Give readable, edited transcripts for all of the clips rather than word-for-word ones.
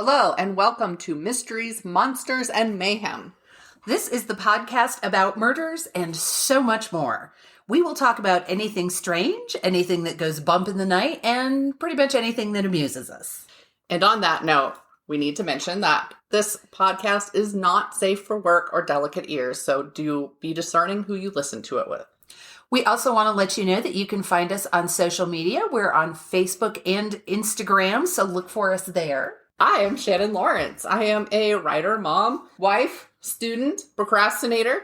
Hello, and welcome to Mysteries, Monsters, and Mayhem. This is the podcast about murders and so much more. We will talk about anything strange, anything that goes bump in the night, and pretty much anything that amuses us. And on that note, we need to mention that this podcast is not safe for work or delicate ears, so do be discerning who you listen to it with. We also want to let you know that you can find us on social media. We're on Facebook and Instagram, so look for us there. I am Shannon Lawrence. I am a writer, mom, wife, student, procrastinator,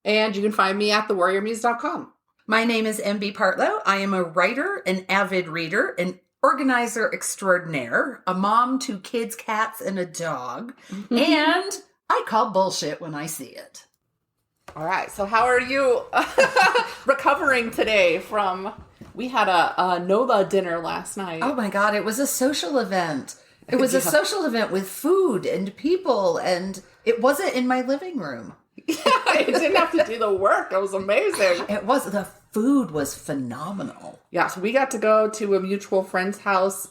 and you can find me at thewarriormuse.com. My name is MB Partlow. I am a writer, an avid reader, an organizer extraordinaire, a mom to kids, cats, and a dog, and I call bullshit when I see it. All right, so how are you recovering today from, we had a NOLA dinner last night. Oh my God, it was a social event. It was a social event with food and people, and it wasn't in my living room. Yeah, I didn't have to do the work. It was amazing. The food was phenomenal. Yeah, so we got to go to a mutual friend's house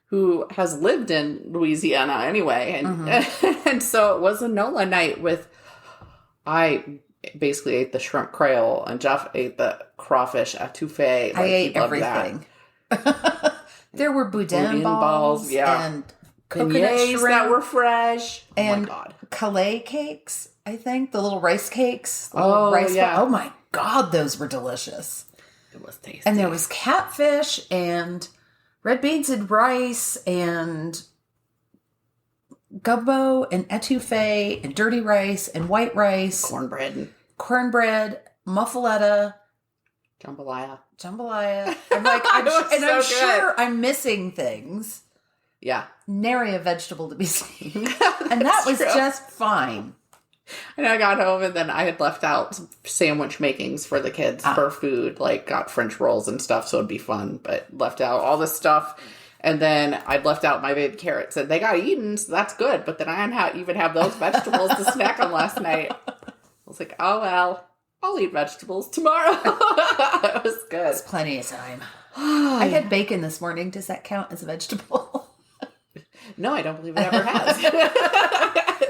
who has lived in Louisiana anyway. And, and so it was a NOLA night with, I basically ate the shrimp creole and Jeff ate the crawfish etouffee. I ate everything. There were boudin balls and coconut beignets shrimp that were fresh. And oh my God. Calais cakes, I think. The little rice cakes. Yeah. Oh my God, those were delicious. It was tasty. And there was catfish and red beans and rice and gumbo and etouffee and dirty rice and white rice. Cornbread, muffaletta. jambalaya. I'm like, I'm sure I'm missing things. Yeah. Nary a vegetable to be seen. And that was just fine. And I got home and then I had left out some sandwich makings for the kids for food, like got French rolls and stuff, so it'd be fun, but left out all this stuff. And then I'd left out my baby carrots and they got eaten, so that's good. But then I didn't even have those vegetables to snack on last night. I was like, oh well. I'll eat vegetables tomorrow. It was good. There's plenty of time. I had bacon this morning. Does that count as a vegetable? No, I don't believe it ever has.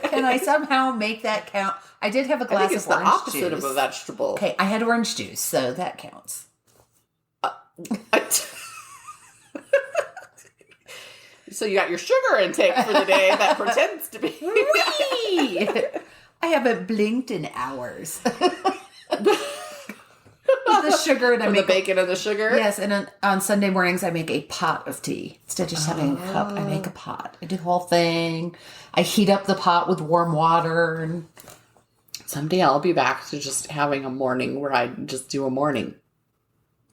Can I somehow make that count? I did have a glass of orange juice. It's the opposite of a vegetable. Okay, I had orange juice, so that counts. So you got your sugar intake for the day that pretends to be. I haven't blinked in hours. The sugar and I make the bacon and the sugar. Yes, and on Sunday mornings I make a pot of tea instead of just having a cup. I make a pot. I do the whole thing. I heat up the pot with warm water. And someday I'll be back to just having a morning where I just do a morning,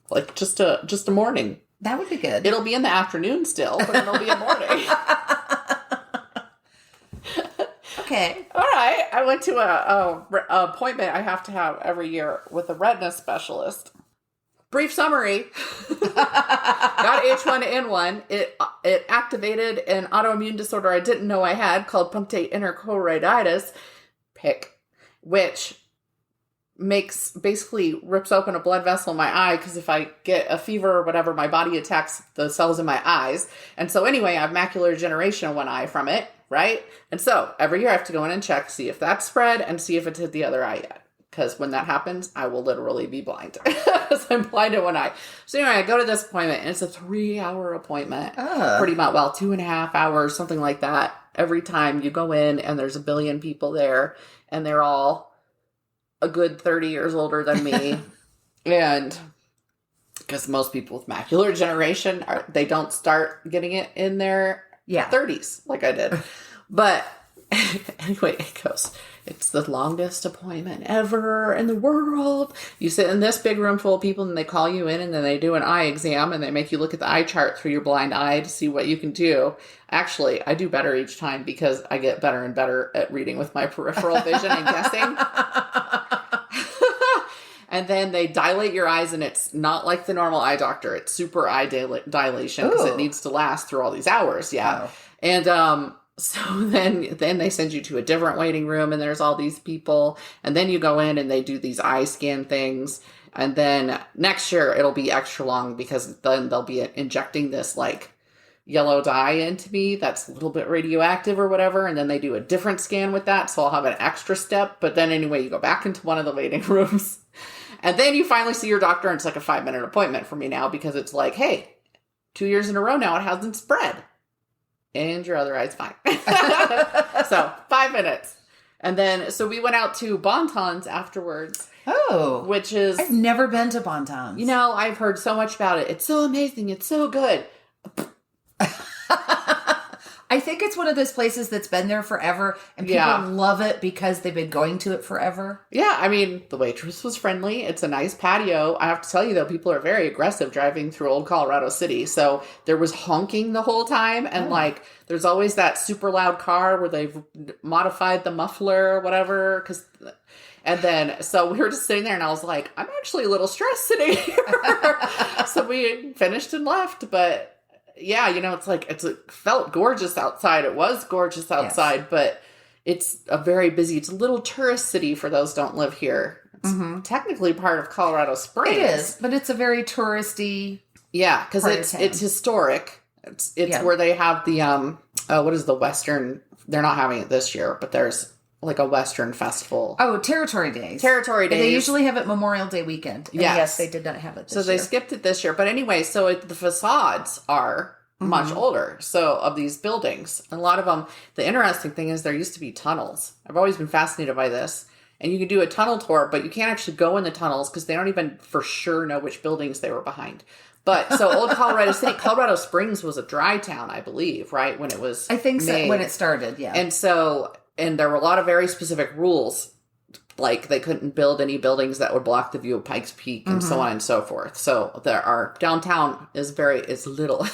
like just a morning. That would be good. It'll be in the afternoon still, but it'll be a morning. Okay. All right. I went to a appointment I have to have every year with a retina specialist. Brief summary. Got H1N1. It activated an autoimmune disorder I didn't know I had called punctate endochoroiditis, PIC, which basically rips open a blood vessel in my eye because if I get a fever or whatever, my body attacks the cells in my eyes. And so anyway, I have macular degeneration in one eye from it. Right? And so every year I have to go in and check, see if that's spread and see if it's hit the other eye yet. Because when that happens, I will literally be blind. Because I'm blind in one eye. So anyway, I go to this appointment and it's a 3-hour appointment. Pretty much, 2.5 hours, something like that. Every time you go in and there's a billion people there and they're all a good 30 years older than me. And because most people with macular degeneration, they don't start getting it in their 30s, like I did. But anyway, it's the longest appointment ever in the world. You sit in this big room full of people and they call you in and then they do an eye exam and they make you look at the eye chart through your blind eye to see what you can do. Actually, I do better each time because I get better and better at reading with my peripheral vision and guessing. And then they dilate your eyes, and it's not like the normal eye doctor. It's super eye dilation because it needs to last through all these hours. Yeah. Oh. And so then they send you to a different waiting room, and there's all these people. And then you go in, and they do these eye scan things. And then next year, it'll be extra long because then they'll be injecting this, like, yellow dye into me that's a little bit radioactive or whatever, and then they do a different scan with that, so I'll have an extra step. But then anyway, you go back into one of the waiting rooms, and then you finally see your doctor, and it's like a 5-minute appointment for me now, because it's like, hey, 2 years in a row now it hasn't spread, and your other eye's fine. So 5 minutes. And then, so we went out to Bonton's afterwards. Oh. Which is... I've never been to Bonton's. You know, I've heard so much about it. It's so amazing. It's so good. I think it's one of those places that's been there forever, and people love it because they've been going to it forever. Yeah, I mean, the waitress was friendly. It's a nice patio. I have to tell you, though, people are very aggressive driving through Old Colorado City. So there was honking the whole time, and like, there's always that super loud car where they've modified the muffler or whatever. And then, so we were just sitting there, and I was like, I'm actually a little stressed sitting here. So we finished and left, but... Yeah, you know, it's like, it felt gorgeous outside. It was gorgeous outside, but it's a little tourist city for those who don't live here. It's technically part of Colorado Springs. It is, but it's a very touristy. Yeah, because it's historic. It's where they have the, what is the Western, they're not having it this year, but there's like a Western festival. Oh, Territory Days. Territory Days. They usually have it Memorial Day weekend. And yes, they did not have it this year. So they skipped it this year. But anyway, so the facades are much older, so of these buildings. And a lot of them, the interesting thing is there used to be tunnels. I've always been fascinated by this. And you can do a tunnel tour, but you can't actually go in the tunnels because they don't even for sure know which buildings they were behind. But so Old Colorado City, Colorado Springs was a dry town, I believe, right? When it was I think so, when it started, yeah. And there were a lot of very specific rules, like they couldn't build any buildings that would block the view of Pikes Peak and so on and so forth. So downtown is little.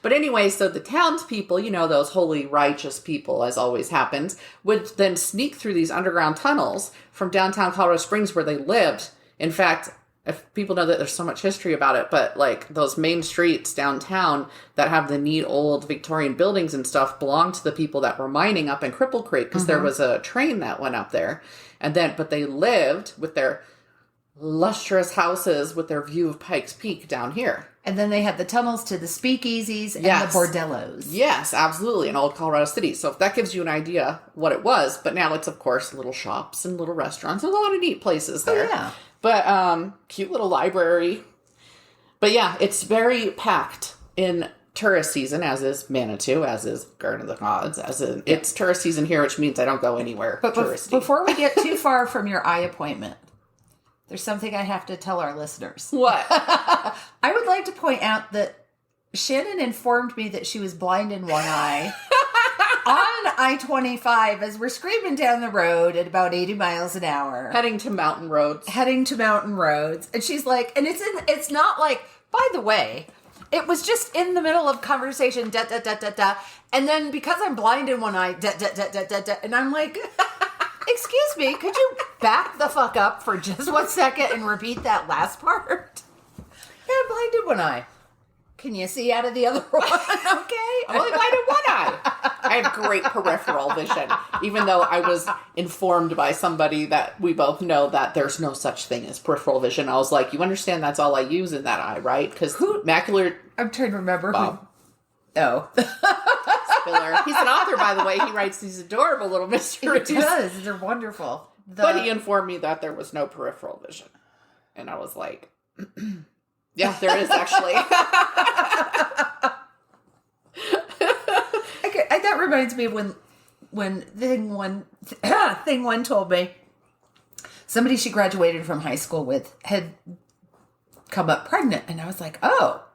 But anyway, so the townspeople, you know, those holy righteous people, as always happens, would then sneak through these underground tunnels from downtown Colorado Springs where they lived. In fact, if people know that there's so much history about it, but like those main streets downtown that have the neat old Victorian buildings and stuff belong to the people that were mining up in Cripple Creek, because there was a train that went up there. But they lived with their lustrous houses with their view of Pikes Peak down here. And then they had the tunnels to the speakeasies and the bordellos. Yes, absolutely, in Old Colorado City. So if that gives you an idea what it was, but now it's, of course, little shops and little restaurants. There's a lot of neat places there. Oh, yeah. But cute little library. But yeah, it's very packed in tourist season, as is Manitou, as is Garden of the Gods, it's tourist season here, which means I don't go anywhere touristy. Before we get too far from your eye appointment, there's something I have to tell our listeners. What? I would like to point out that Shannon informed me that she was blind in one eye on I-25 as we're screaming down the road at about 80 miles an hour. Heading to mountain roads. And she's like, and it's not like, by the way, it was just in the middle of conversation, da, da, da, da, da. And then because I'm blind in one eye, da, da, da, da, da, da. And I'm like, excuse me, could you back the fuck up for just 1 second and repeat that last part? Yeah, I'm blind in one eye. Can you see out of the other one? Okay. I'm only blind in one eye. I have great peripheral vision, even though I was informed by somebody that we both know that there's no such thing as peripheral vision. I was like, you understand that's all I use in that eye, right? Because macular... I'm trying to remember Bob. Oh. Spiller. He's an author, by the way. He writes these adorable little mysteries. He does. They're wonderful. But he informed me that there was no peripheral vision. And I was like... Yeah, there is actually. That reminds me of when thing one told me somebody she graduated from high school with had come up pregnant, and I was like, oh.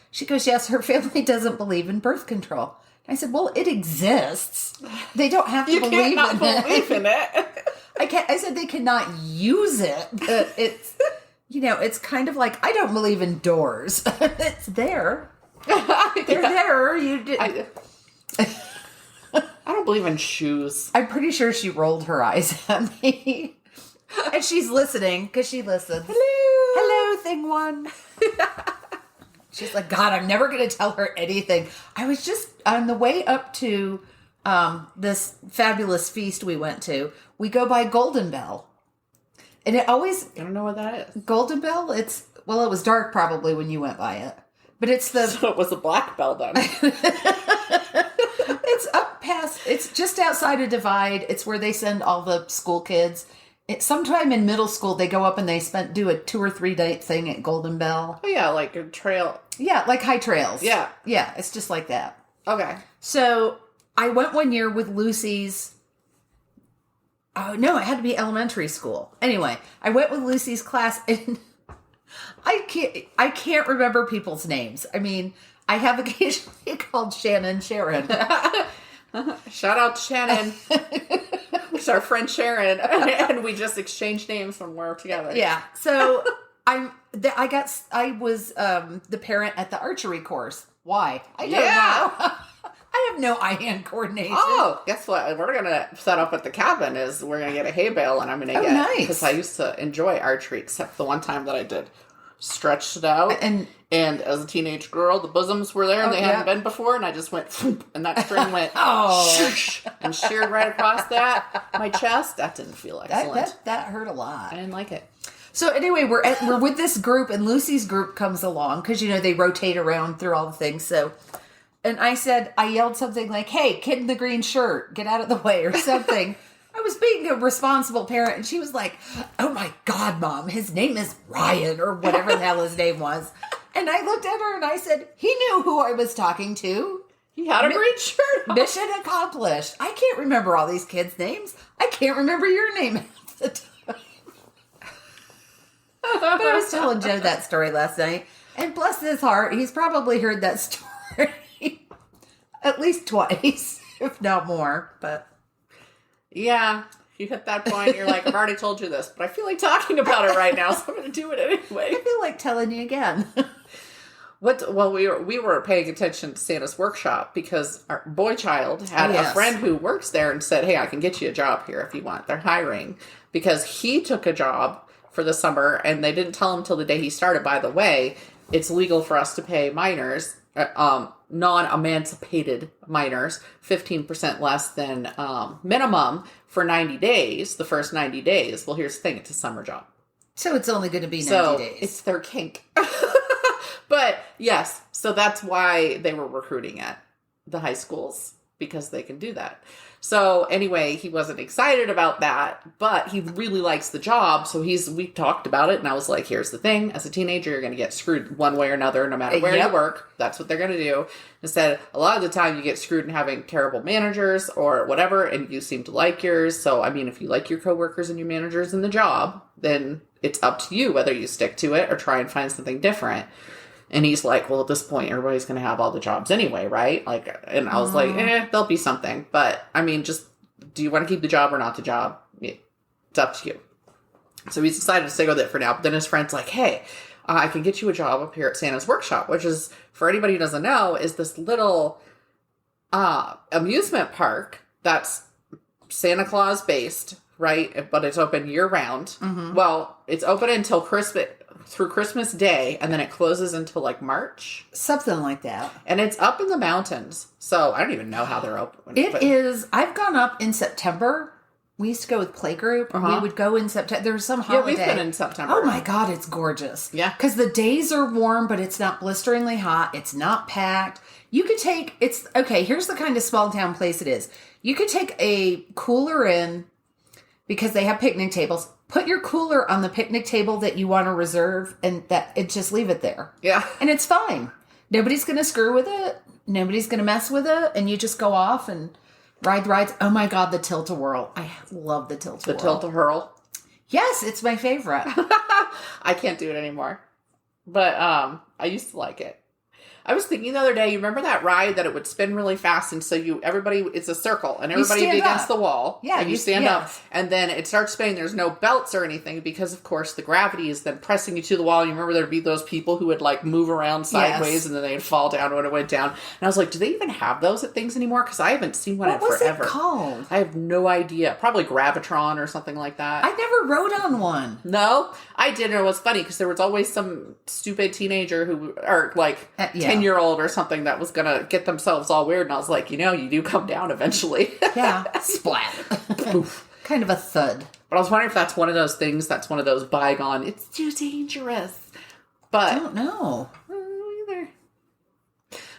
She goes, yes, her family doesn't believe in birth control. I said, well, it exists. They don't have to believe in it. I said they cannot use it, but it's. You know, it's kind of like, I don't believe in doors. It's there. They're there. You did. I don't believe in shoes. I'm pretty sure she rolled her eyes at me. And she's listening, because she listens. Hello, thing one. She's like, God, I'm never going to tell her anything. I was just on the way up to this fabulous feast we went to. We go by Golden Bell. And it always... I don't know what that is. Golden Bell? It was dark probably when you went by it. But it's the... So it was a black belt then. It's up past... It's just outside of Divide. It's where they send all the school kids. Sometime in middle school, they go up and they do a 2 or 3 day thing at Golden Bell. Oh, yeah, like a trail. Yeah, like high trails. Yeah. Yeah, it's just like that. Okay. So I went one year with Lucy's... Oh, no, it had to be elementary school. Anyway, I went with Lucy's class, and I can't remember people's names. I mean, I have occasionally called Shannon Sharon. Shout out to Shannon. It's our friend Sharon. And we just exchanged names when we're together. Yeah. So I was the parent at the archery course. Why? I don't know. I have no eye-hand coordination. Oh, guess what? We're going to set up at the cabin is we're going to get a hay bale and I'm going to get... nice. Because I used to enjoy archery, except the one time that I did. Stretched it out. And as a teenage girl, the bosoms were there and they hadn't been before. And I just went... And that string went... and sheared right across my chest. That didn't feel excellent. That hurt a lot. I didn't like it. So anyway, we're with this group and Lucy's group comes along because, they rotate around through all the things. So... And I yelled something like, hey, kid in the green shirt, get out of the way or something. I was being a responsible parent. And she was like, oh my God, Mom, his name is Ryan or whatever the hell his name was. And I looked at her and I said, he knew who I was talking to. He had a green shirt on. Mission accomplished. I can't remember all these kids' names. I can't remember your name at the time. But I was telling Joe that story last night. And bless his heart, he's probably heard that story. At least twice, if not more, but... Yeah, you hit that point, you're like, I've already told you this, but I feel like talking about it right now, so I'm going to do it anyway. I feel like telling you again. Well, we were paying attention to Santa's workshop because our boy child had a friend who works there and said, hey, I can get you a job here if you want. They're hiring. Because he took a job for the summer, and they didn't tell him till the day he started. By the way, it's legal for us to pay minors... non-emancipated minors 15% less than minimum for 90 days, the first 90 days. Well, here's the thing. It's a summer job. So it's only going to be 90 days. It's their kink. But yes, so that's why they were recruiting at the high schools, because they can do that. So anyway, he wasn't excited about that, but he really likes the job. So we talked about it and I was like, here's the thing. As a teenager, you're going to get screwed one way or another, no matter where you work. That's what they're going to do. Instead, a lot of the time you get screwed in having terrible managers or whatever, and you seem to like yours. So, I mean, if you like your coworkers and your managers in the job, then it's up to you whether you stick to it or try and find something different. And he's like, well, at this point, everybody's going to have all the jobs anyway, right? Like, and I was like, there'll be something. But, I mean, just, do you want to keep the job or not the job? It's up to you. So he's decided to stay with it for now. But then his friend's like, hey, I can get you a job up here at Santa's Workshop, which is, for anybody who doesn't know, is this little amusement park that's Santa Claus based, right? But it's open year round. Mm-hmm. Well, it's open until through Christmas Day, and then it closes until like March. Something like that. And it's up in the mountains. So I don't even know how they're open. I've gone up in September. We used to go with playgroup. Uh-huh. We would go in September. There's some holiday. Yeah, we've been in September. Oh my God, it's gorgeous. Yeah. Because the days are warm, but it's not blisteringly hot. It's not packed. You could here's the kind of small town place it is. You could take a cooler in, because they have picnic tables. Put your cooler on the picnic table that you want to reserve, and just leave it there. Yeah. And it's fine. Nobody's going to screw with it. Nobody's going to mess with it. And you just go off and ride the rides. Oh my God, the tilt-a-whirl. I love the tilt-a-whirl. The tilt-a-hurl? Yes, it's my favorite. I can't do it anymore. But I used to like it. I was thinking the other day, you remember that ride that it would spin really fast, and so it's a circle, and everybody would be against the wall. Yeah, and you stand up, and then it starts spinning. There's no belts or anything, because of course the gravity is then pressing you to the wall. You remember there'd be those people who would like move around sideways, and then they'd fall down when it went down. And I was like, do they even have those at things anymore? Because I haven't seen one in forever. What was it called? I have no idea. Probably Gravitron or something like that. I never rode on one. No, I didn't. It was funny because there was always some stupid teenager or like 10-year-old or something that was gonna get themselves all weird, and I was like, you do come down eventually. Yeah. Splat. Poof. Kind of a thud. But I was wondering if that's one of those things, that's one of those bygone, it's too dangerous. But I don't know. I don't know either.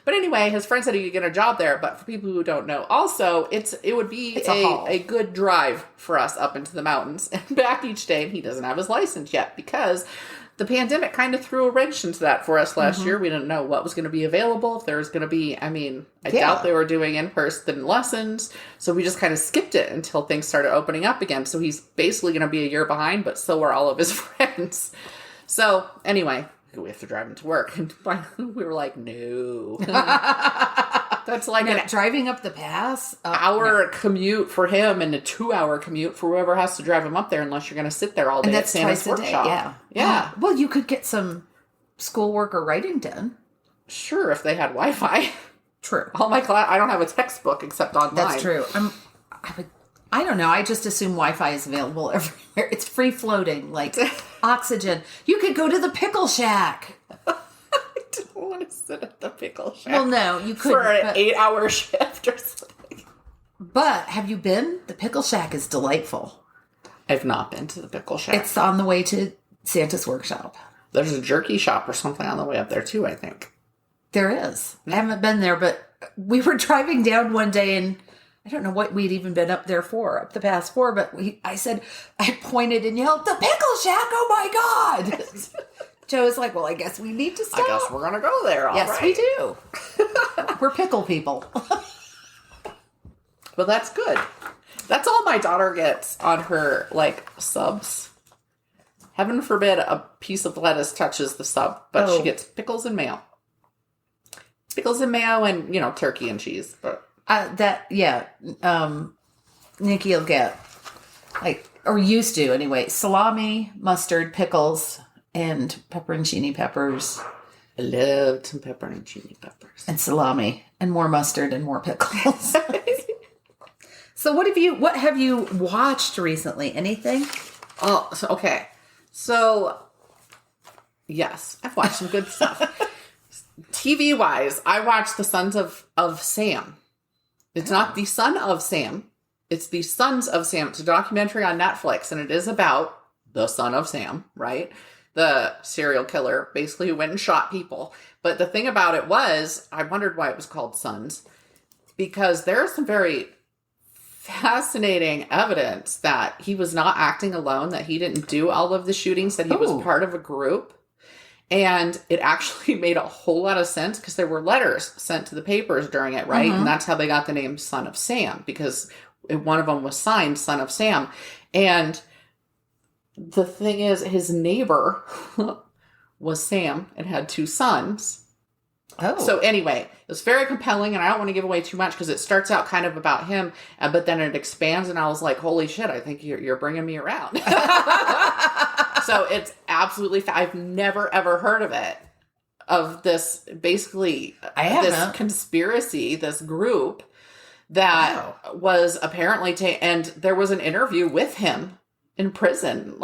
But anyway, his friend said he could get a job there. But for people who don't know, also, it would be a good drive for us up into the mountains and back each day. And he doesn't have his license yet because the pandemic kind of threw a wrench into that for us last year. We didn't know what was going to be available. If there was going to be, I doubt they were doing in-person lessons. So we just kind of skipped it until things started opening up again. So he's basically going to be a year behind, but so are all of his friends. So anyway, we have to drive him to work. And we were like, no. That's like driving up the pass? Hour commute for him and a 2-hour commute for whoever has to drive him up there unless you're going to sit there all day at Santa's workshop. Yeah. Well, you could get some schoolwork or writing done. Sure, if they had Wi-Fi. True. All my class, I don't have a textbook except online. That's true. I don't know. I just assume Wi-Fi is available everywhere. It's free floating, like oxygen. You could go to the pickle shack. I don't want to sit at the pickle shack. Well, no, you could for an 8-hour shift or something. But have you been? The pickle shack is delightful. I've not been to the pickle shack. It's on the way to Santa's workshop. There's a jerky shop or something on the way up there too, I think. There is. I haven't been there, but we were driving down one day and I don't know what we'd even been up there for, up the pass for, but I pointed and yelled, the pickle shack, oh my God. Joe was like, well, I guess we need to stop. I guess we're going to go there. Yes, we do. We're pickle people. Well, that's good. That's all my daughter gets on her, subs. Heaven forbid a piece of lettuce touches the sub, but she gets pickles and mayo. Pickles and mayo and, turkey and cheese. But Nikki will get, or used to anyway, salami, mustard, pickles, and pepperoncini peppers. I loved some pepperoncini peppers. And salami, and more mustard, and more pickles. So what have you watched recently? Anything? Oh, okay. So, yes, I've watched some good stuff. TV-wise, I watched The Sons of Sam. It's not The Son of Sam. It's The Sons of Sam. It's a documentary on Netflix, and it is about the son of Sam, right? The serial killer, basically, who went and shot people. But the thing about it was, I wondered why it was called Sons, because there's some very fascinating evidence that he was not acting alone, that he didn't do all of the shootings, that he was part of a group. And it actually made a whole lot of sense because there were letters sent to the papers during it, right? And that's how they got the name Son of Sam, because one of them was signed Son of Sam. And the thing is, his neighbor was Sam and had 2 sons. Oh. So anyway, it was very compelling, and I don't want to give away too much because it starts out kind of about him, but then it expands, and I was like, holy shit, I think you're bringing me around. So it's absolutely, I've never, ever heard of it, of this, basically, this conspiracy, this group that was apparently, and there was an interview with him in prison,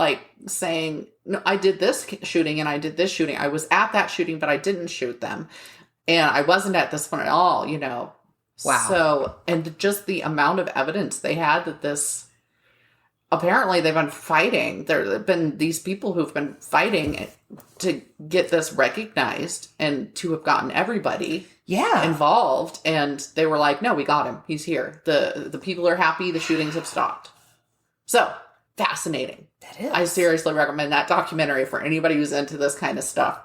saying, no, I did this shooting and I did this shooting. I was at that shooting, but I didn't shoot them. And I wasn't at this one at all, Wow. So, and just the amount of evidence they had that this, apparently they've been fighting. There have been these people who've been fighting to get this recognized and to have gotten everybody involved. And they were like, no, we got him. He's here. The people are happy. The shootings have stopped. So, fascinating. That is. I seriously recommend that documentary for anybody who's into this kind of stuff.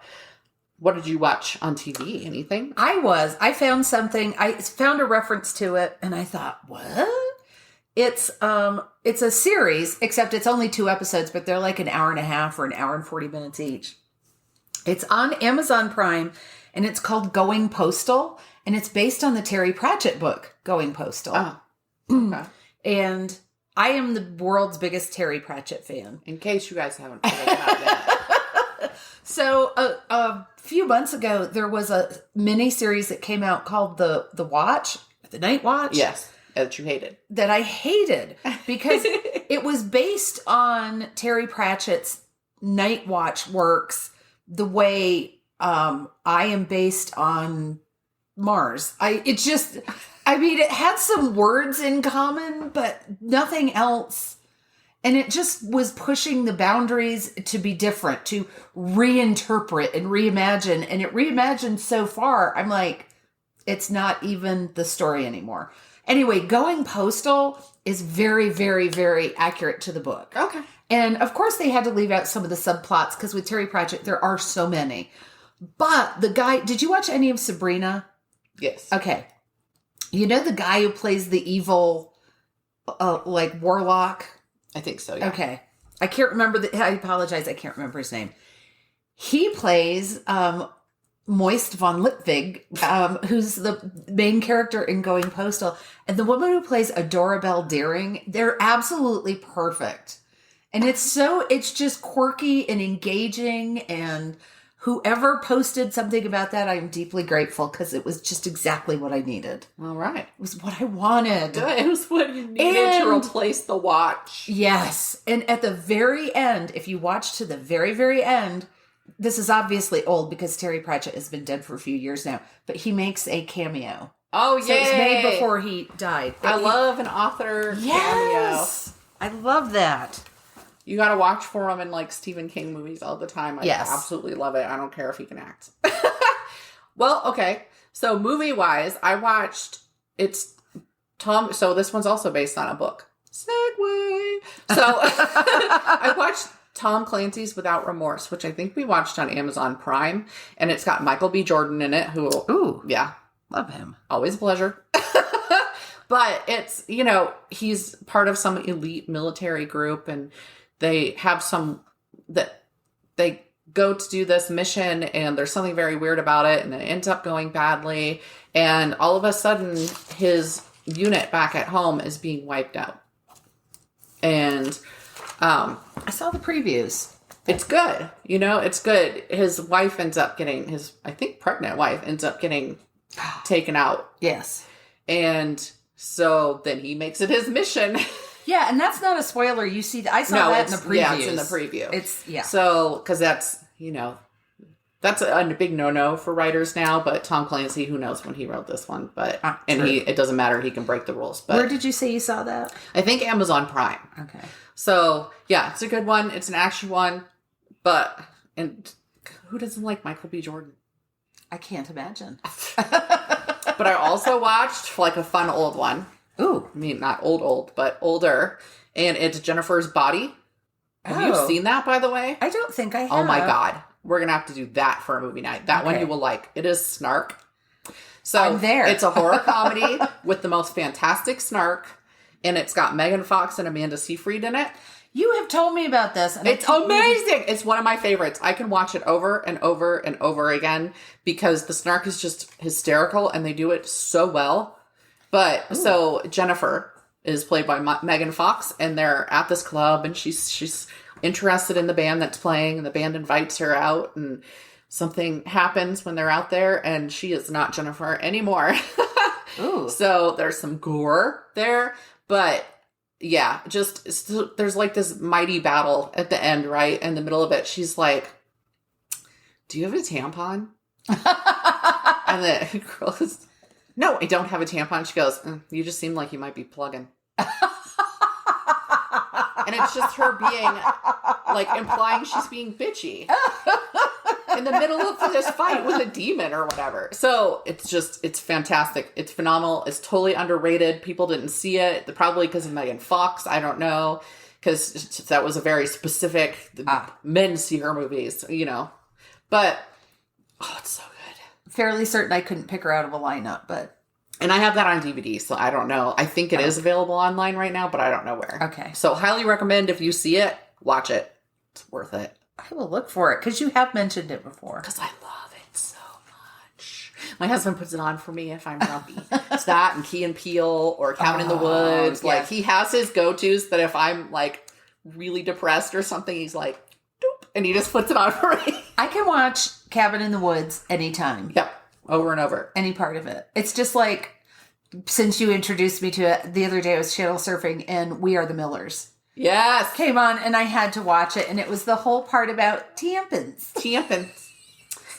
What did you watch on TV? Anything? I found something. I found a reference to it and I thought, what? It's a series, except it's only 2 episodes, but they're like an hour and a half or an hour and 40 minutes each. It's on Amazon Prime and it's called Going Postal, and it's based on the Terry Pratchett book, Going Postal. Oh, okay. And I am the world's biggest Terry Pratchett fan. In case you guys haven't figured it out yet. So a few months ago, there was a mini series that came out called The Night Watch. Yes, that you hated. That I hated because it was based on Terry Pratchett's Night Watch works the way I am based on Mars. It had some words in common, but nothing else. And it just was pushing the boundaries to be different, to reinterpret and reimagine. And it reimagined so far. I'm like, It's not even the story anymore. Anyway, Going Postal is very, very, very accurate to the book. Okay. And of course they had to leave out some of the subplots because with Terry Pratchett, there are so many. But the guy, did you watch any of Sabrina? Yes. Okay. You know the guy who plays the evil, warlock? I think so, yeah. Okay. I can't remember, I apologize, I can't remember his name. He plays Moist von Lipwig, who's the main character in Going Postal. And the woman who plays Adorabelle Deering, they're absolutely perfect. And it's just quirky and engaging, and whoever posted something about that, I'm deeply grateful because it was just exactly what I needed. All right. It was what I wanted. Good. It was what you needed to replace the watch. Yes. And at the very end, if you watch to the very, very end, this is obviously old because Terry Pratchett has been dead for a few years now, but he makes a cameo. Oh, yeah. So it was made before he died. I love an author Yes. Cameo. I love that. You got to watch for him in like Stephen King movies all the time. I absolutely love it. I don't care if he can act. Well, okay. So movie wise, I watched Tom. So this one's also based on a book. Segway. So I watched Tom Clancy's Without Remorse, which I think we watched on Amazon Prime, and it's got Michael B. Jordan in it. Who? Yeah, love him. Always a pleasure. But it's he's part of some elite military group, and they have they go to do this mission, and there's something very weird about it, and it ends up going badly. And all of a sudden, his unit back at home is being wiped out. And I saw the previews. It's good. It's good. His wife ends up getting, I think pregnant wife ends up getting taken out. Yes. And so then he makes it his mission. Yeah, and that's not a spoiler. You see, I saw that in the preview. Yeah, it's in the preview. So, because that's, that's a big no-no for writers now, but Tom Clancy, who knows when he wrote this one, but, it doesn't matter, he can break the rules. But where did you say you saw that? I think Amazon Prime. Okay. So, yeah, it's a good one. It's an action one, and who doesn't like Michael B. Jordan? I can't imagine. But I also watched like a fun old one. Ooh. I mean, not old, but older. And it's Jennifer's Body. Have you seen that, by the way? I don't think I have. Oh my God. We're going to have to do that for a movie night. That one you will like. It is snark. So I'm there. It's a horror comedy with the most fantastic snark. And it's got Megan Fox and Amanda Seyfried in it. You have told me about this. And it's amazing. It's one of my favorites. I can watch it over and over and over again because the snark is just hysterical and they do it so well. But so Jennifer is played by Megan Fox, and they're at this club, and she's interested in the band that's playing, and the band invites her out, and something happens when they're out there, and she is not Jennifer anymore. So there's some gore there, but yeah, there's like this mighty battle at the end, right? In the middle of it, she's like, "Do you have a tampon?" And the girl is, "No, I don't have a tampon." She goes, "You just seem like you might be plugging." And it's just her being, like, implying she's being bitchy in the middle of this fight with a demon or whatever. So it's fantastic. It's phenomenal. It's totally underrated. People didn't see it, probably because of Megan Fox. I don't know, because that was a very specific, men see her movies, But, it's so good. Fairly certain I couldn't pick her out of a lineup, but... And I have that on DVD, so I don't know. I think it is available online right now, but I don't know where. Okay. So highly recommend, if you see it, watch it. It's worth it. I will look for it, because you have mentioned it before. Because I love it so much. My husband puts it on for me if I'm grumpy. It's that and Key and Peele or Cabin in the Woods. Yeah. Like, he has his go-tos that if I'm, like, really depressed or something, he's like, doop, and he just puts it on for me. I can watch Cabin in the Woods anytime. Yep. Over and over. Any part of it. It's just like, since you introduced me to it, the other day I was channel surfing and We Are the Millers. Yes. Came on and I had to watch it, and it was the whole part about tampons. Tampons.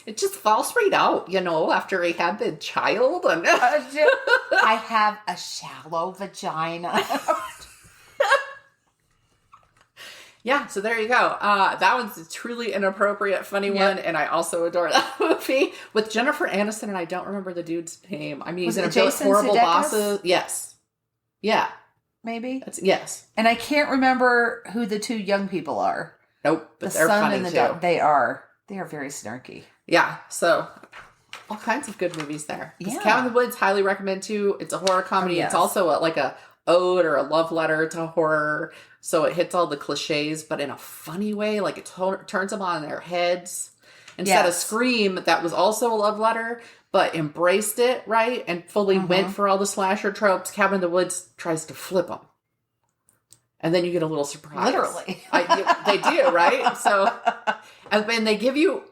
It just falls right out, after he had the child. And I have a shallow vagina. Yeah, so there you go. That one's a truly inappropriate, funny one, and I also adore that movie with Jennifer Aniston, and I don't remember the dude's name. I mean, he's in a Jason Horrible Sudeikis? Bosses. Yes. Yeah. Maybe? Yes. And I can't remember who the two young people are. Nope, but the they're son funny and the too. daughter. They are very snarky. Yeah, so all kinds of good movies there. Yeah. Cabin in the Woods, highly recommend too. It's a horror comedy. Oh, yes. It's also like a ode or a love letter to horror. So it hits all the cliches, but in a funny way. Like it turns them on their heads. Instead of Scream, that was also a love letter, but embraced it, right? And fully went for all the slasher tropes. Cabin in the Woods tries to flip them. And then you get a little surprise. Literally. They do, right? So, and they give you,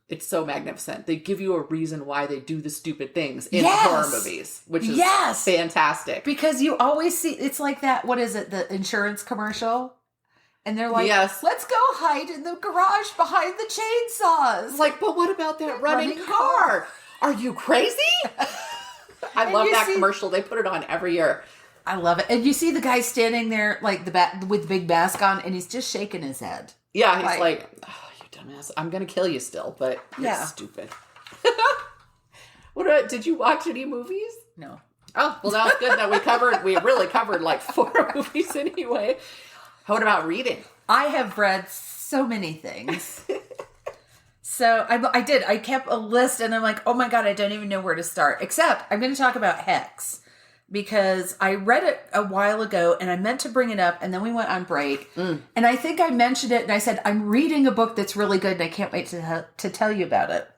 it's so magnificent. They give you a reason why they do the stupid things in horror movies, which is fantastic. Because you always see, it's like that, what is it, the insurance commercial? And they're like, let's go hide in the garage behind the chainsaws. Like, but what about that running car? Are you crazy? I love that commercial. They put it on every year. I love it. And you see the guy standing there like with the big mask on, and he's just shaking his head. Yeah, he's like, oh, you dumbass. I'm going to kill you still, but you're stupid. Did you watch any movies? No. Oh, well, that was good that we really covered like 4 movies anyway. What about reading? I have read so many things. So I kept a list, and I'm like, oh my God, I don't even know where to start. Except I'm going to talk about Hex. Because I read it a while ago and I meant to bring it up, and then we went on break. And I think I mentioned it and I said, I'm reading a book that's really good and I can't wait to tell you about it.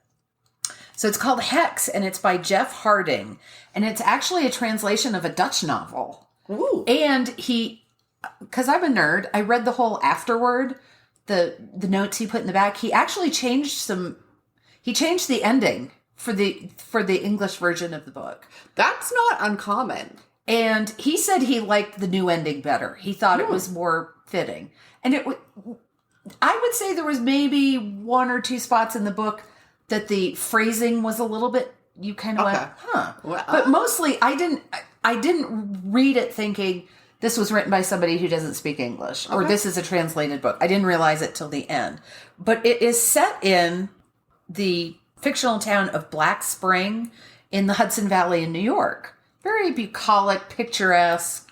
So it's called Hex, and it's by Jeff Harding. And it's actually a translation of a Dutch novel. Ooh. And because I'm a nerd, I read the whole afterword, the notes he put in the back. He actually changed the ending for the English version of the book. That's not uncommon. And he said he liked the new ending better. He thought it was more fitting. And I would say there was maybe 1 or 2 spots in the book that the phrasing was a little bit, you kind of went, huh. Well, but mostly I didn't read it thinking this was written by somebody who doesn't speak English or this is a translated book. I didn't realize it till the end. But it is set in the fictional town of Black Spring in the Hudson Valley in New York. Very bucolic, picturesque,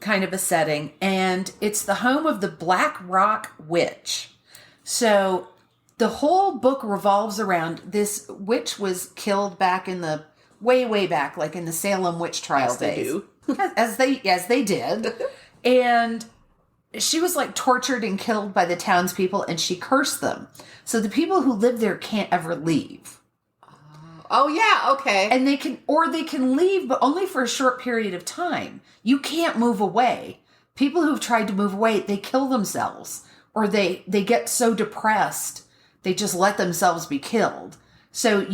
kind of a setting. And it's the home of the Black Rock Witch. So the whole book revolves around this witch was killed back in the way back, like in the Salem witch trial days. As they did. And she was like tortured and killed by the townspeople, and she cursed them. So the people who live there can't ever leave. Oh yeah, okay. And they can leave, but only for a short period of time. You can't move away. People who've tried to move away, they kill themselves, or they get so depressed, they just let themselves be killed. So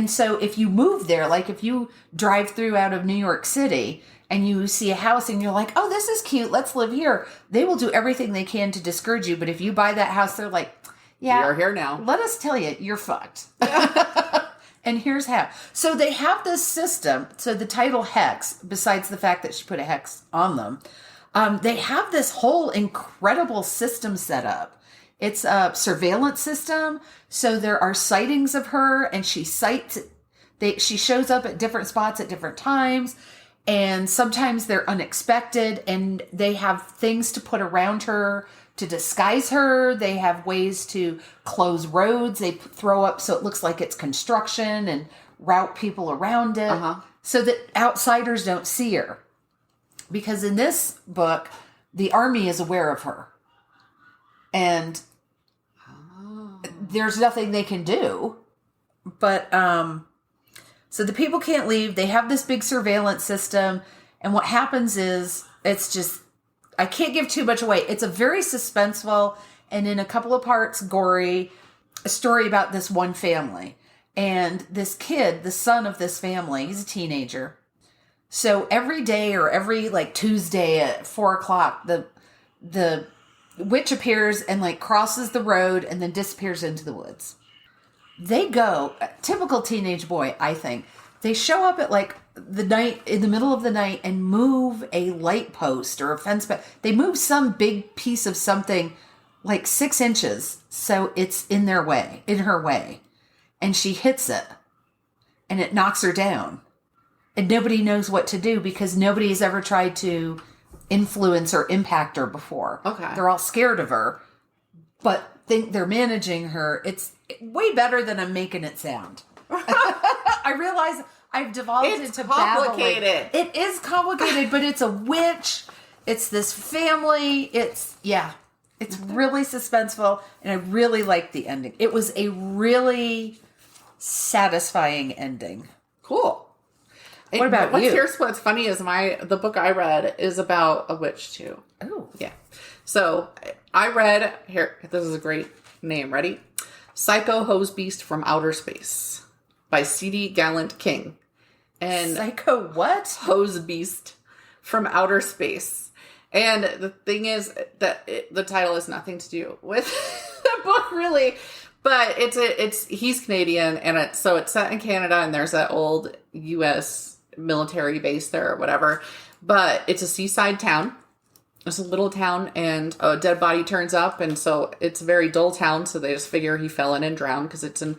so if you move there, like if you drive through out of New York City and you see a house and you're like, oh, this is cute, let's live here. They will do everything they can to discourage you. But if you buy that house, they're like, yeah, you're here now. Let us tell you, you're fucked. And here's how. So they have this system. So the title Hex, besides the fact that she put a hex on them, they have this whole incredible system set up. It's a surveillance system. So there are sightings of her, and she shows up at different spots at different times. And sometimes they're unexpected, and they have things to put around her to disguise her. They have ways to close roads. They throw up so it looks like it's construction and route people around it so that outsiders don't see her. Because in this book, the army is aware of her. And there's nothing they can do. But, so the people can't leave. They have this big surveillance system. And what happens is, it's just, I can't give too much away. It's a very suspenseful and in a couple of parts gory story about this one family. And this kid, the son of this family, he's a teenager. So every day or every Tuesday at 4:00, the witch appears and crosses the road and then disappears into the woods. They go, typical teenage boy, I think. They show up at in the middle of the night and move a light post or a fence. But they move some big piece of something like 6 inches. So it's in her way. And she hits it and it knocks her down. And nobody knows what to do because nobody has ever tried to influence or impact her before. Okay. They're all scared of her, but think they're managing her. It's way better than I'm making it sound. I realize I've devolved into complicated. Babbling. It is complicated, but it's a witch. It's this family. It's really suspenseful, and I really liked the ending. It was a really satisfying ending. Cool. What about you? Here's what's funny is the book I read is about a witch too. Oh. Yeah. So I read, here, this is a great name. Ready? Psycho Hose Beast from Outer Space by C.D. Gallant King. And Psycho what? Hose Beast from Outer Space. And the thing is that the title has nothing to do with the book really, but he's Canadian and so it's set in Canada and there's that old U.S. military base there or whatever, but it's a seaside town. It's a little town and a dead body turns up. And so it's a very dull town. So they just figure he fell in and drowned because it's an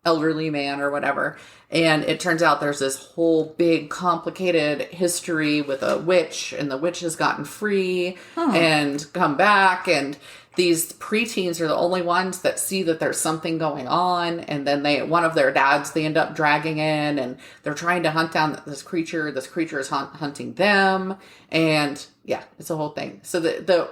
elderly man or whatever. And it turns out there's this whole big complicated history with a witch and the witch has gotten free and come back. And these preteens are the only ones that see that there's something going on. And then one of their dads, they end up dragging in and they're trying to hunt down this creature. This creature is hunting them. And yeah, it's a whole thing. So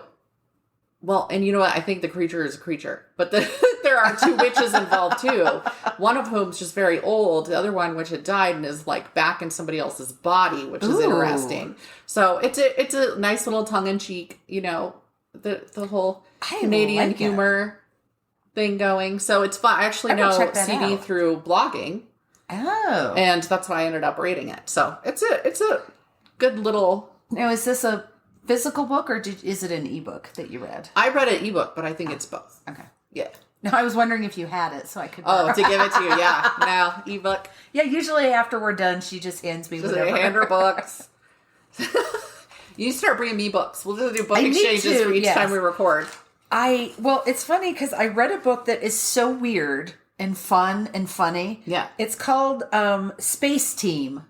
well, and you know what? I think the creature is a creature, but there are 2 witches involved too. One of whom's just very old. The other one, which had died and is like back in somebody else's body, which is interesting. So it's a nice little tongue in cheek, the whole Canadian humor thing going. So it's fun. I actually know CD through blogging. Oh. And that's why I ended up reading it. So it's a good little. Now, is this a physical book or is it an ebook that you read? I read an ebook, but I think it's both. Okay. Yeah. No, I was wondering if you had it so I could. Oh, to give it to you. Yeah. No, ebook. Yeah. Usually after we're done, she just hands me whatever. Hand her books. You start bringing me books. We'll just do book exchanges for each time we record. Well, it's funny because I read a book that is so weird and fun and funny. Yeah. It's called Space Team.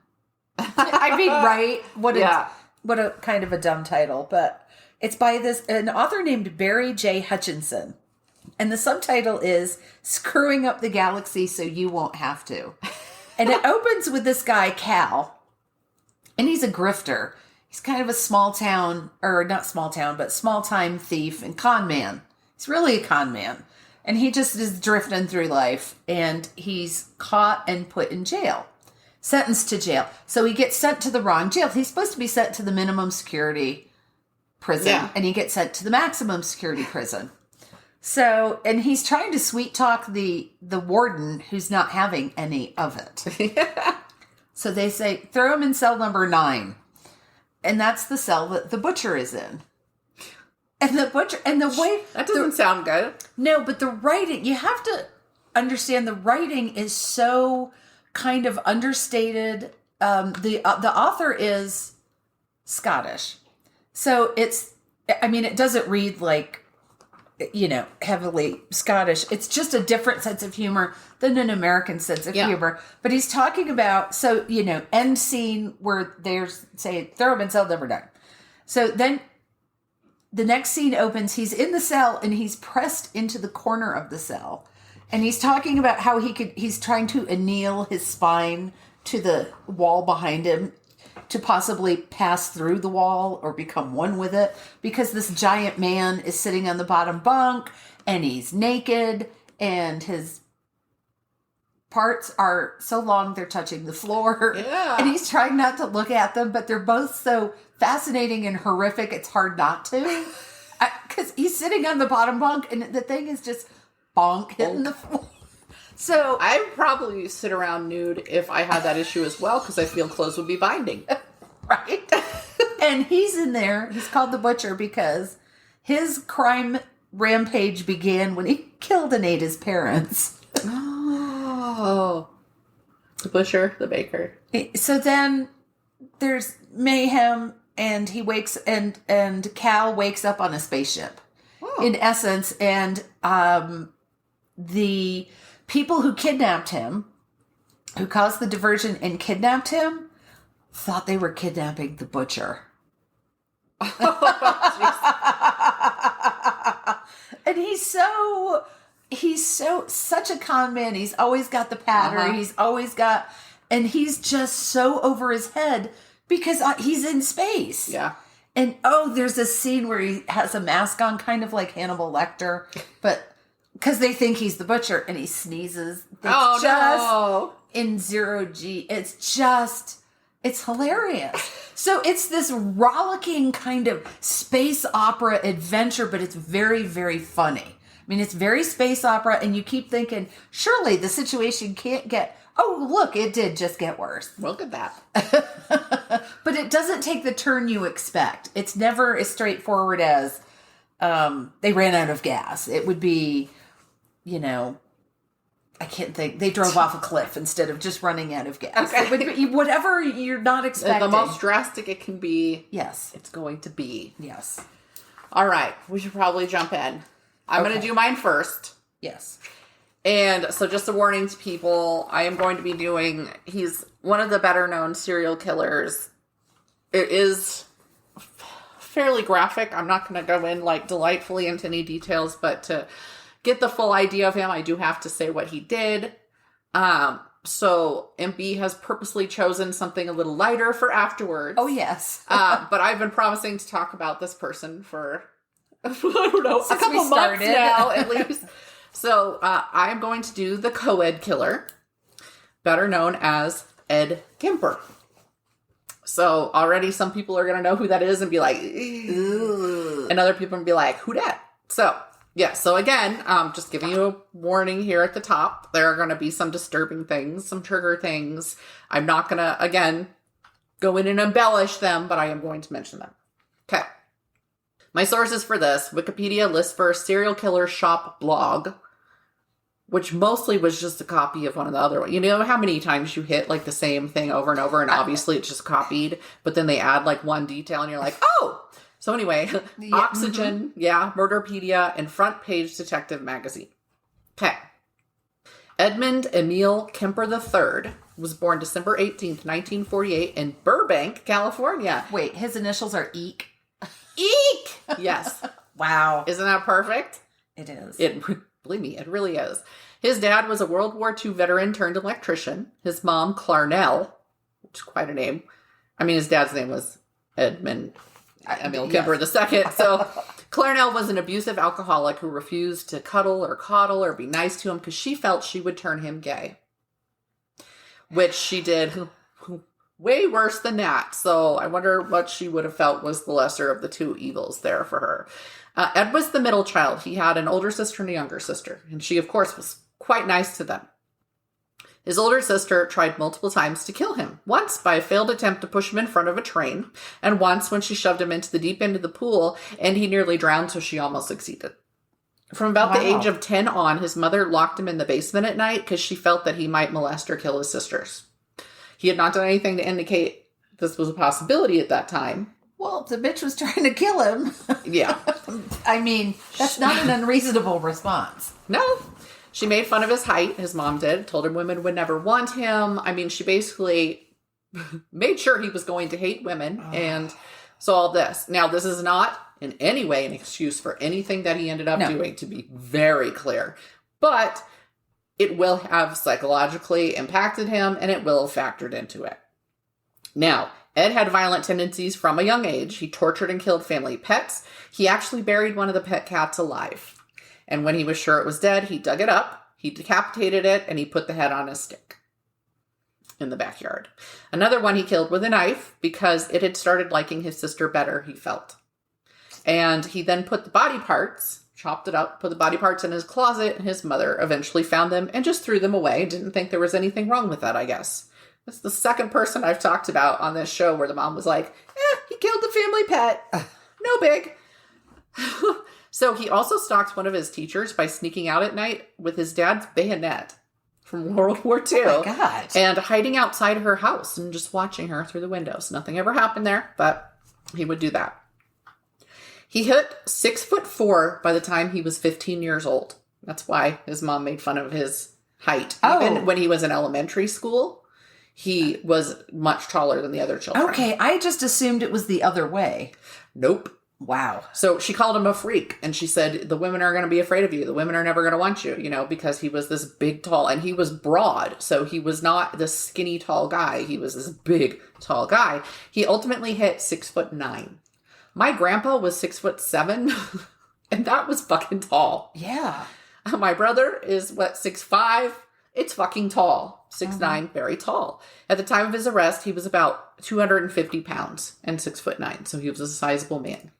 I mean, right? What a kind of a dumb title, but it's by an author named Barry J. Hutchinson. And the subtitle is Screwing Up the Galaxy So You Won't Have to. And it opens with this guy, Cal. And he's a grifter. He's kind of a small time thief and con man. He's really a con man. And he just is drifting through life. And he's caught and put in jail. Sentenced to jail. So he gets sent to the wrong jail. He's supposed to be sent to the minimum security prison. Yeah. And he gets sent to the maximum security prison. So, and he's trying to sweet talk the warden who's not having any of it. So they say, throw him in cell number 9. And that's the cell that the butcher is in. And the butcher, and the way... That doesn't sound good. No, but the writing, you have to understand the writing is so kind of understated. The author is Scottish. So it doesn't read like, heavily Scottish. It's just a different sense of humor than an American sense of humor. But he's talking about, end scene where they're saying, throw him in cell number 9. So then the next scene opens, he's in the cell and he's pressed into the corner of the cell. And he's talking about how he's trying to anneal his spine to the wall behind him to possibly pass through the wall or become one with it, because this giant man is sitting on the bottom bunk and he's naked and his parts are so long they're touching the floor. Yeah. And he's trying not to look at them, but they're both so fascinating and horrific it's hard not to. Because he's sitting on the bottom bunk and the thing is just bonk hitting the floor. So I'd probably sit around nude if I had that issue as well, because I feel clothes would be binding. Right. And he's in there. He's called the Butcher because his crime rampage began when he killed and ate his parents. Oh. The butcher, the baker. So then there's mayhem, and he wakes and Cal wakes up on a spaceship. Oh. In essence, and the people who kidnapped him, who caused the diversion and kidnapped him, thought they were kidnapping the butcher. And he's such a con man. He's always got the patter. He's always got, and he's just so over his head because he's in space. Yeah. And there's this scene where he has a mask on, kind of like Hannibal Lecter, but because they think he's the butcher, and he sneezes. No. In 0G. It's hilarious. So it's this rollicking kind of space opera adventure, but it's very, very funny. I mean, it's very space opera, and you keep thinking, surely the situation can't get... Oh, look, it did just get worse. Look at that. But it doesn't take the turn you expect. It's never as straightforward as they ran out of gas. It would be, I can't think. They drove off a cliff instead of just running out of gas. Okay. It would be whatever you're not expecting. The most drastic it can be. Yes. It's going to be. Yes. All right. We should probably jump in. I'm going to do mine first. Yes. And so just a warning to people, I am going to be doing, he's one of the better known serial killers. It is fairly graphic. I'm not going to go in delightfully into any details, but to get the full idea of him, I do have to say what he did. So MB has purposely chosen something a little lighter for afterwards. Oh, yes. But I've been promising to talk about this person for, I don't know, Since a couple we months started. now, at least. So I'm going to do the co-ed killer, better known as Ed Kemper. So already some people are going to know who that is and be like, "Ew." And other people will be like, who dat? So, yeah. So again, just giving you a warning here at the top. There are going to be some disturbing things, some trigger things. I'm not going to, again, go in and embellish them, but I am going to mention them. Okay. My sources for this, Wikipedia lists for Serial Killer Shop blog, which mostly was just a copy of one of the other ones. You know how many times you hit the same thing over and over, and obviously it's just copied, but then they add one detail and you're like, oh! So anyway, Yeah. Oxygen, Murderpedia, and Front Page Detective Magazine. Okay. Edmund Emil Kemper III was born December 18th, 1948 in Burbank, California. Wait, his initials are EEK? Eek! Yes. Wow. Isn't that perfect? It is. Believe me, it really is. His dad was a World War II veteran turned electrician. His mom, Clarnell, which is quite a name. I mean, his dad's name was Edmund Emil Kemper II. So Clarnell was an abusive alcoholic who refused to cuddle or coddle or be nice to him because she felt she would turn him gay. Which she did way worse than that. So I wonder what she would have felt was the lesser of the two evils there for her. Ed was the middle child. He had an older sister and a younger sister. And she, of course, was quite nice to them. His older sister tried multiple times to kill him. Once by a failed attempt to push him in front of a train. And once when she shoved him into the deep end of the pool and he nearly drowned, so she almost succeeded. From about the age of 10 on, his mother locked him in the basement at night because she felt that he might molest or kill his sisters. He had not done anything to indicate this was a possibility at that time. Well, the bitch was trying to kill him. Yeah. I mean, that's not an unreasonable response. No. She made fun of his height, his mom did, told him women would never want him. I mean, she basically made sure he was going to hate women and so all this. Now, this is not in any way an excuse for anything that he ended up doing, to be very clear. But it will have psychologically impacted him and it will have factored into it. Now, Ed had violent tendencies from a young age. He tortured and killed family pets. He actually buried one of the pet cats alive. And when he was sure it was dead, he dug it up, he decapitated it, and he put the head on a stick in the backyard. Another one he killed with a knife because it had started liking his sister better, he felt. And he then put the body parts, chopped it up, put the body parts in his closet, and his mother eventually found them and just threw them away. Didn't think there was anything wrong with that, I guess. That's the second person I've talked about on this show where the mom was like, he killed the family pet. No big. So he also stalked one of his teachers by sneaking out at night with his dad's bayonet. from World War II. Oh, my God. And hiding outside her house and just watching her through the windows. Nothing ever happened there, but he would do that. He hit 6'4" by the time he was 15 years old. That's why his mom made fun of his height. Even when he was in elementary school, he was much taller than the other children. Okay, I just assumed it was the other way. Nope. Wow. So she called him a freak, and she said, the women are going to be afraid of you. The women are never going to want you, because he was this big, tall, and he was broad. So he was not this skinny, tall guy. He was this big, tall guy. He ultimately hit 6'9". My grandpa was 6'7", and that was fucking tall. Yeah. My brother is 6'5". It's fucking tall. 6'9", very tall. At the time of his arrest, he was about 250 pounds and 6'9". So he was a sizable man.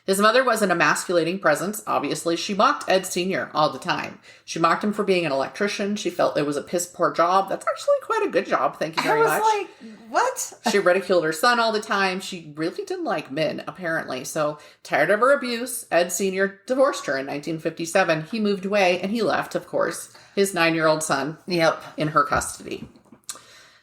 His mother was an emasculating presence. Obviously, she mocked Ed Sr. all the time. She mocked him for being an electrician. She felt it was a piss poor job. That's actually quite a good job. Thank you very much. I was like, what? She ridiculed her son all the time. She really didn't like men, apparently. So, tired of her abuse, Ed Sr. divorced her in 1957. He moved away, and he left, of course, his 9-year-old son in her custody.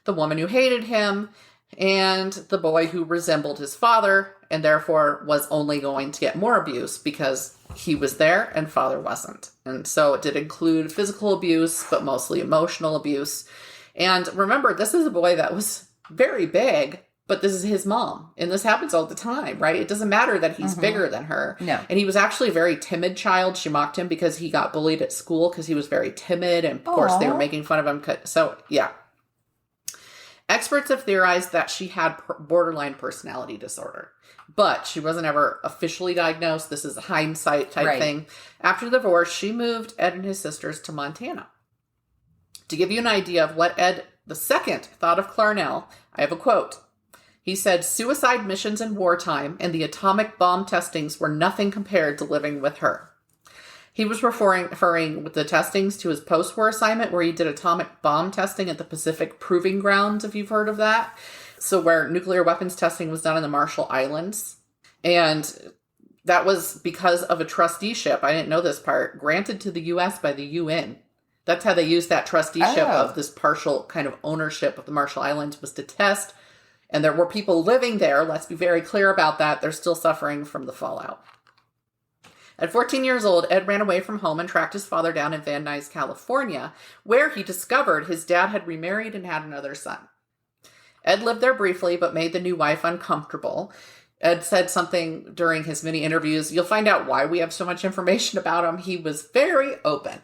The woman who hated him, and the boy who resembled his father, and therefore was only going to get more abuse because he was there and father wasn't. And so it did include physical abuse, but mostly emotional abuse. And remember, this is a boy that was very big, but this is his mom. And this happens all the time, right? It doesn't matter that he's bigger than her. No. And he was actually a very timid child. She mocked him because he got bullied at school because he was very timid. And of course, they were making fun of him. So, yeah. Experts have theorized that she had borderline personality disorder, but she wasn't ever officially diagnosed. This is a hindsight type thing. After the divorce, she moved Ed and his sisters to Montana. To give you an idea of what Ed II thought of Clarnell, I have a quote. He said, "Suicide missions in wartime and the atomic bomb testings were nothing compared to living with her." He was referring with the testings to his post-war assignment where he did atomic bomb testing at the Pacific Proving Grounds, if you've heard of that. So where nuclear weapons testing was done in the Marshall Islands. And that was because of a trusteeship, I didn't know this part, granted to the U.S. by the UN. That's how they used that trusteeship of this partial kind of ownership of the Marshall Islands was to test. And there were people living there. Let's be very clear about that. They're still suffering from the fallout. At 14 years old, Ed ran away from home and tracked his father down in Van Nuys, California, where he discovered his dad had remarried and had another son. Ed lived there briefly, but made the new wife uncomfortable. Ed said something during his many interviews. You'll find out why we have so much information about him. He was very open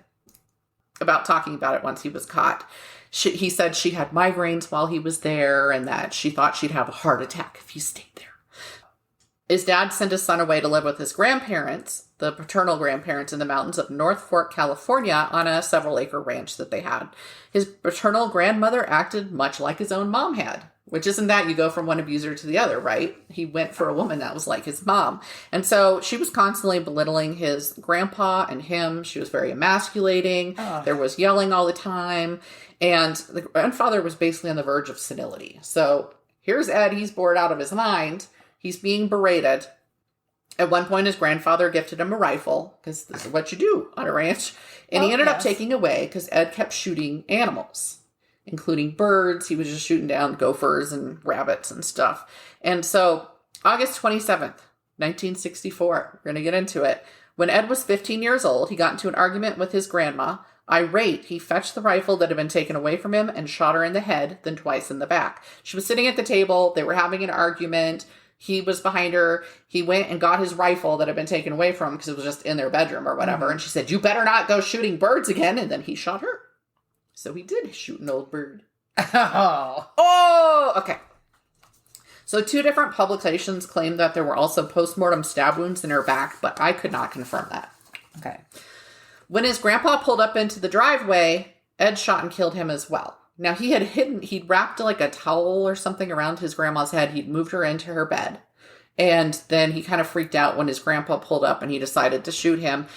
about talking about it once he was caught. He said she had migraines while he was there and that she thought she'd have a heart attack if he stayed there. His dad sent his son away to live with his grandparents, the paternal grandparents in the mountains of North Fork, California, on a several-acre ranch that they had. His paternal grandmother acted much like his own mom had, which isn't that you go from one abuser to the other, right? He went for a woman that was like his mom. And so she was constantly belittling his grandpa and him. She was very emasculating. There was yelling all the time. And the grandfather was basically on the verge of senility. So here's Ed. He's bored out of his mind. He's being berated. At one point, his grandfather gifted him a rifle, because this is what you do on a ranch. And he ended up taking away because Ed kept shooting animals, including birds. He was just shooting down gophers and rabbits and stuff. And so, August 27th, 1964, we're going to get into it. When Ed was 15 years old, he got into an argument with his grandma. Irate, he fetched the rifle that had been taken away from him and shot her in the head, then twice in the back. She was sitting at the table. They were having an argument. He was behind her. He went and got his rifle that had been taken away from him because it was just in their bedroom or whatever. And she said, "You better not go shooting birds again." And then he shot her. So he did shoot an old bird. Okay. So 2 different publications claim that there were also postmortem stab wounds in her back, but I could not confirm that. Okay. When his grandpa pulled up into the driveway, Ed shot and killed him as well. Now, he'd wrapped like a towel or something around his grandma's head. He'd moved her into her bed. And then he kind of freaked out when his grandpa pulled up and he decided to shoot him.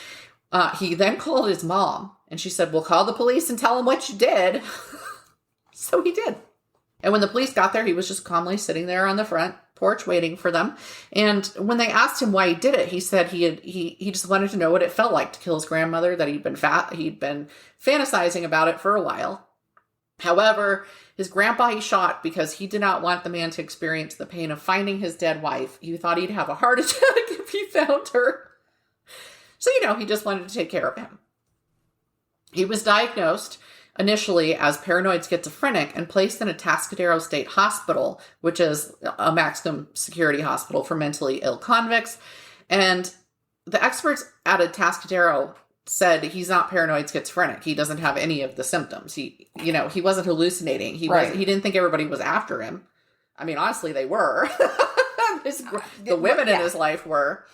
He then called his mom and she said, "Well, call the police and tell them what you did." So he did. And when the police got there, he was just calmly sitting there on the front porch waiting for them. And when they asked him why he did it, he said he just wanted to know what it felt like to kill his grandmother, that he'd been fantasizing about it for a while. However, his grandpa he shot because he did not want the man to experience the pain of finding his dead wife. He thought he'd have a heart attack if he found her. So, he just wanted to take care of him. He was diagnosed initially as paranoid schizophrenic and placed in a Atascadero State Hospital, which is a maximum security hospital for mentally ill convicts. And the experts at Atascadero said he's not paranoid schizophrenic. He doesn't have any of the symptoms. He wasn't hallucinating. He didn't think everybody was after him. I mean, honestly, they were. The women in his life were.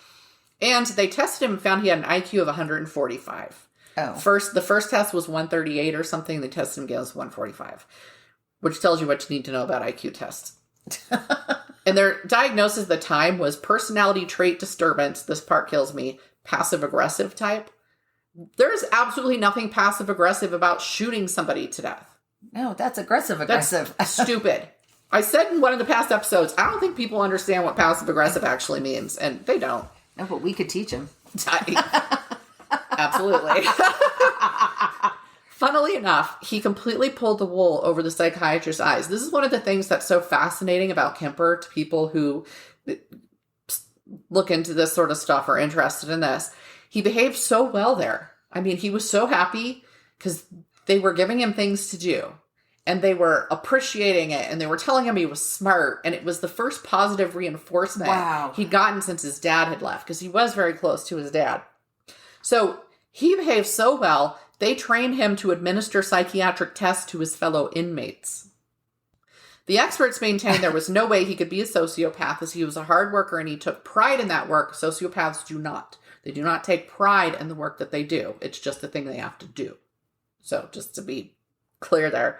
And they tested him and found he had an IQ of 145. Oh. The first test was 138 or something. They tested him against 145, which tells you what you need to know about IQ tests. And their diagnosis at the time was personality trait disturbance. This part kills me. Passive aggressive type. There's absolutely nothing passive aggressive about shooting somebody to death. No, that's aggressive. That's stupid. I said in one of the past episodes, I don't think people understand what passive aggressive actually means, and they don't. No, but we could teach them. Absolutely. Funnily enough, he completely pulled the wool over the psychiatrist's eyes. This is one of the things that's so fascinating about Kemper to people who look into this sort of stuff or interested in this. He behaved so well there. I mean, he was so happy because they were giving him things to do and they were appreciating it and they were telling him he was smart. And it was the first positive reinforcement he'd gotten since his dad had left, because he was very close to his dad. So he behaved so well, they trained him to administer psychiatric tests to his fellow inmates. The experts maintained there was no way he could be a sociopath, as he was a hard worker and he took pride in that work. Sociopaths do not. They do not take pride in the work that they do. It's just the thing they have to do. So just to be clear there.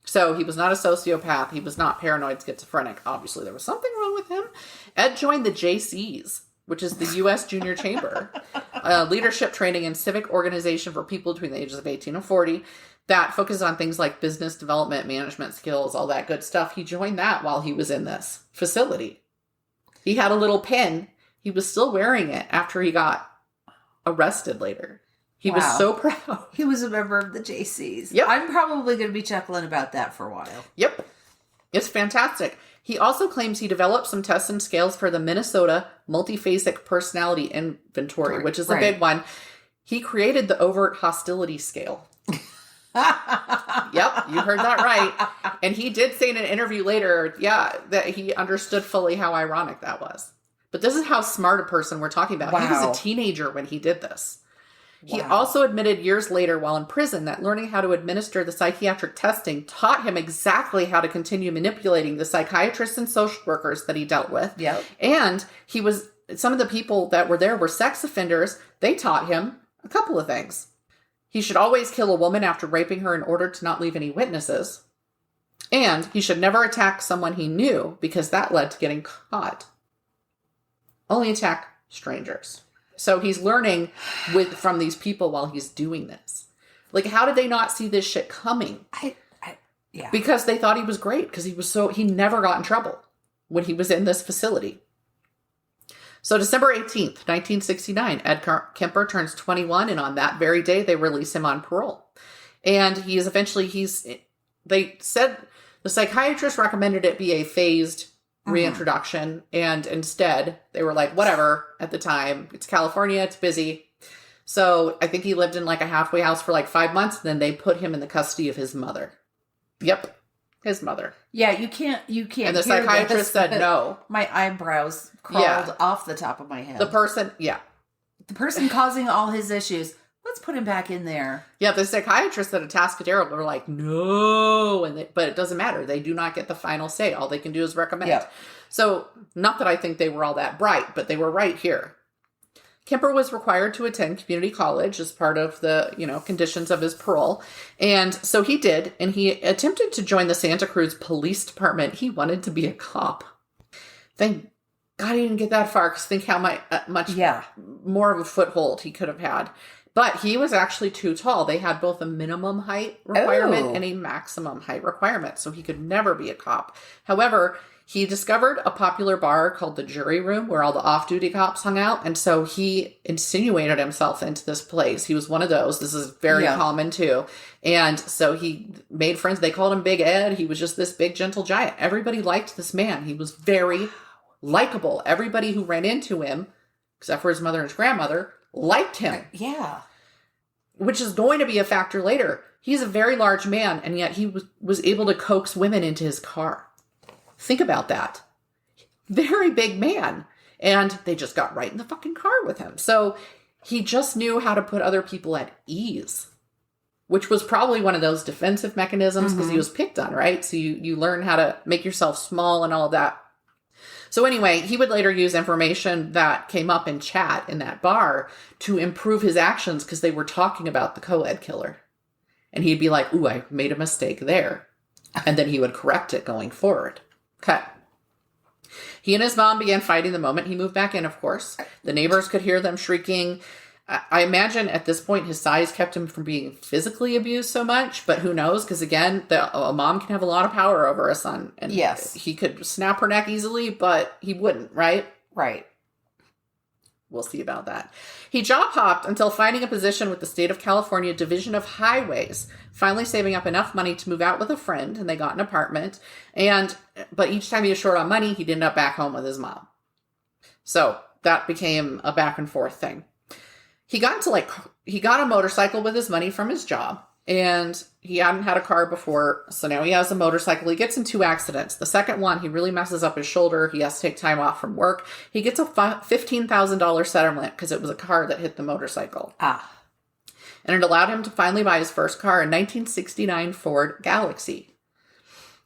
So he was not a sociopath. He was not paranoid schizophrenic. Obviously, there was something wrong with him. Ed joined the JCs, which is the U.S. Junior Chamber, leadership training and civic organization for people between the ages of 18 and 40 that focuses on things like business development, management skills, all that good stuff. He joined that while he was in this facility. He had a little pin. He was still wearing it after he got arrested later. He was so proud. He was a member of the JCs. Yep. I'm probably going to be chuckling about that for a while. Yep. It's fantastic. He also claims he developed some tests and scales for the Minnesota Multiphasic Personality Inventory, which is a big one. He created the overt hostility scale. Yep, you heard that right. And he did say in an interview later, that he understood fully how ironic that was. But this is how smart a person we're talking about. Wow. He was a teenager when he did this. He also admitted years later while in prison that learning how to administer the psychiatric testing taught him exactly how to continue manipulating the psychiatrists and social workers that he dealt with. Yep. And some of the people that were there were sex offenders. They taught him a couple of things. He should always kill a woman after raping her in order to not leave any witnesses. And he should never attack someone he knew, because that led to getting caught. Only attack strangers. So he's learning from these people while he's doing this. Like, how did they not see this shit coming? Yeah. Because they thought he was great, because he never got in trouble when he was in this facility. So December 18th, 1969, Ed Kemper turns 21, and on that very day, they release him on parole. And they said the psychiatrist recommended it be a phased reintroduction, and instead they were like, whatever, at the time, it's California, it's busy. So I think he lived in like a halfway house for like 5 months, and then they put him in the custody of his mother. Yep, his mother. Yeah, you can't. And the psychiatrist said no. My eyebrows crawled off the top of my head. The person causing all his issues. Let's put him back in there. Yeah, the psychiatrists at Atascadero were like, no. But it doesn't matter. They do not get the final say. All they can do is recommend. Yep. So, not that I think they were all that bright, but they were right here. Kemper was required to attend community college as part of the, conditions of his parole. And so he did, and he attempted to join the Santa Cruz Police Department. He wanted to be a cop. Thank God he didn't get that far, because think how much more of a foothold he could have had. But he was actually too tall. They had both a minimum height requirement and a maximum height requirement, so he could never be a cop. However, He discovered a popular bar called the Jury Room where all the off-duty cops hung out. And so he insinuated himself into this place. He was one of those. This is very common too. And so he made friends. They called him Big Ed. He was just this big, gentle giant. Everybody liked this man. He was very likable. Everybody who ran into him, except for his mother and his grandmother, liked him. Yeah. Which is going to be a factor later. He's a very large man, and yet he was able to coax women into his car. Think about that. Very big man. And they just got right in the fucking car with him. So he just knew how to put other people at ease, which was probably one of those defensive mechanisms because he was picked on, right? So you learn how to make yourself small and all of that. So anyway, he would later use information that came up in chat in that bar to improve his actions because they were talking about the co-ed killer. And he'd be like, ooh, I made a mistake there. And then he would correct it going forward. Okay. He and his mom began fighting the moment he moved back in, of course. The neighbors could hear them shrieking. I imagine at this point his size kept him from being physically abused so much, but who knows? Because again, a mom can have a lot of power over a son. And he could snap her neck easily, but he wouldn't, right? Right. We'll see about that. He job hopped until finding a position with the state of California Division of Highways, finally saving up enough money to move out with a friend, and they got an apartment. But each time he was short on money, he'd end up back home with his mom. So that became a back and forth thing. He got a motorcycle with his money from his job, and he hadn't had a car before, so now he has a motorcycle. He gets in 2 accidents. The second one, he really messes up his shoulder. He has to take time off from work. He gets a $15,000 settlement because it was a car that hit the motorcycle. And it allowed him to finally buy his first car, a 1969 Ford Galaxy.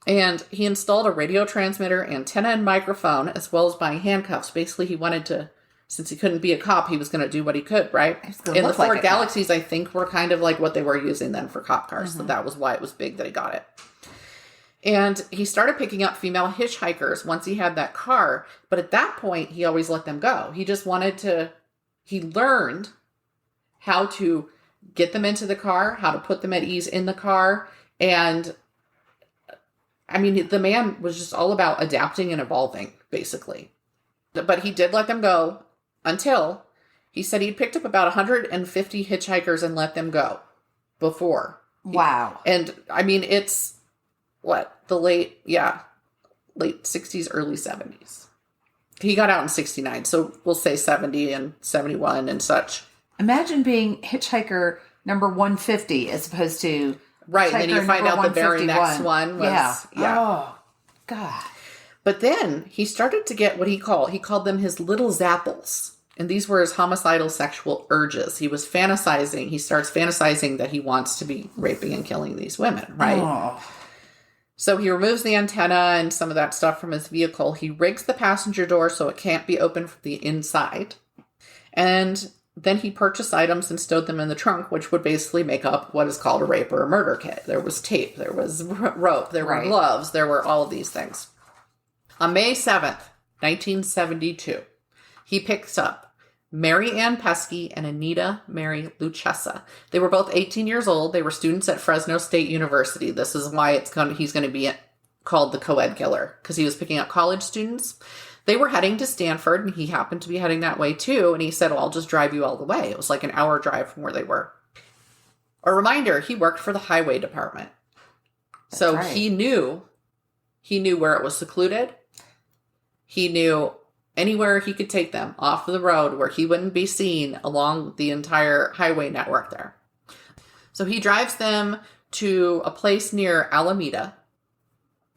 And he installed a radio transmitter, antenna, and microphone, as well as buying handcuffs. Basically, he wanted to, since he couldn't be a cop, he was going to do what he could, right? And the Ford Galaxies, I think, were kind of like what they were using then for cop cars. So that was why it was big that he got it. And he started picking up female hitchhikers once he had that car. But at that point, he always let them go. He just he learned how to get them into the car, how to put them at ease in the car. And I mean, the man was just all about adapting and evolving, basically. But he did let them go until he said he'd picked up about 150 hitchhikers and let them go before. Wow. And I mean, it's the late 60s, early 70s. He got out in 69. So we'll say 70 and 71 and such. Imagine being hitchhiker number 150 as opposed to right. And then you find out the very next one was, Oh, God. But then he started to get what he called them his little zapples. And these were his homicidal sexual urges. He was fantasizing. He starts fantasizing that he wants to be raping and killing these women, right? Oh. So he removes the antenna and some of that stuff from his vehicle. He rigs the passenger door so it can't be opened from the inside. And then he purchased items and stowed them in the trunk, which would basically make up what is called a rape or a murder kit. There was tape, there was rope, there were gloves, there were all of these things. On May 7th, 1972, he picks up Mary Ann Pesky and Anita Mary Luchessa. They were both 18 years old. They were students at Fresno State University. This is why he's going to be called the co-ed killer, because he was picking up college students. They were heading to Stanford, and he happened to be heading that way too. And he said, well, I'll just drive you all the way. It was like an hour drive from where they were. A reminder, he worked for the highway department. So he knew where it was secluded. He knew anywhere he could take them off the road where he wouldn't be seen along the entire highway network there. So he drives them to a place near Alameda,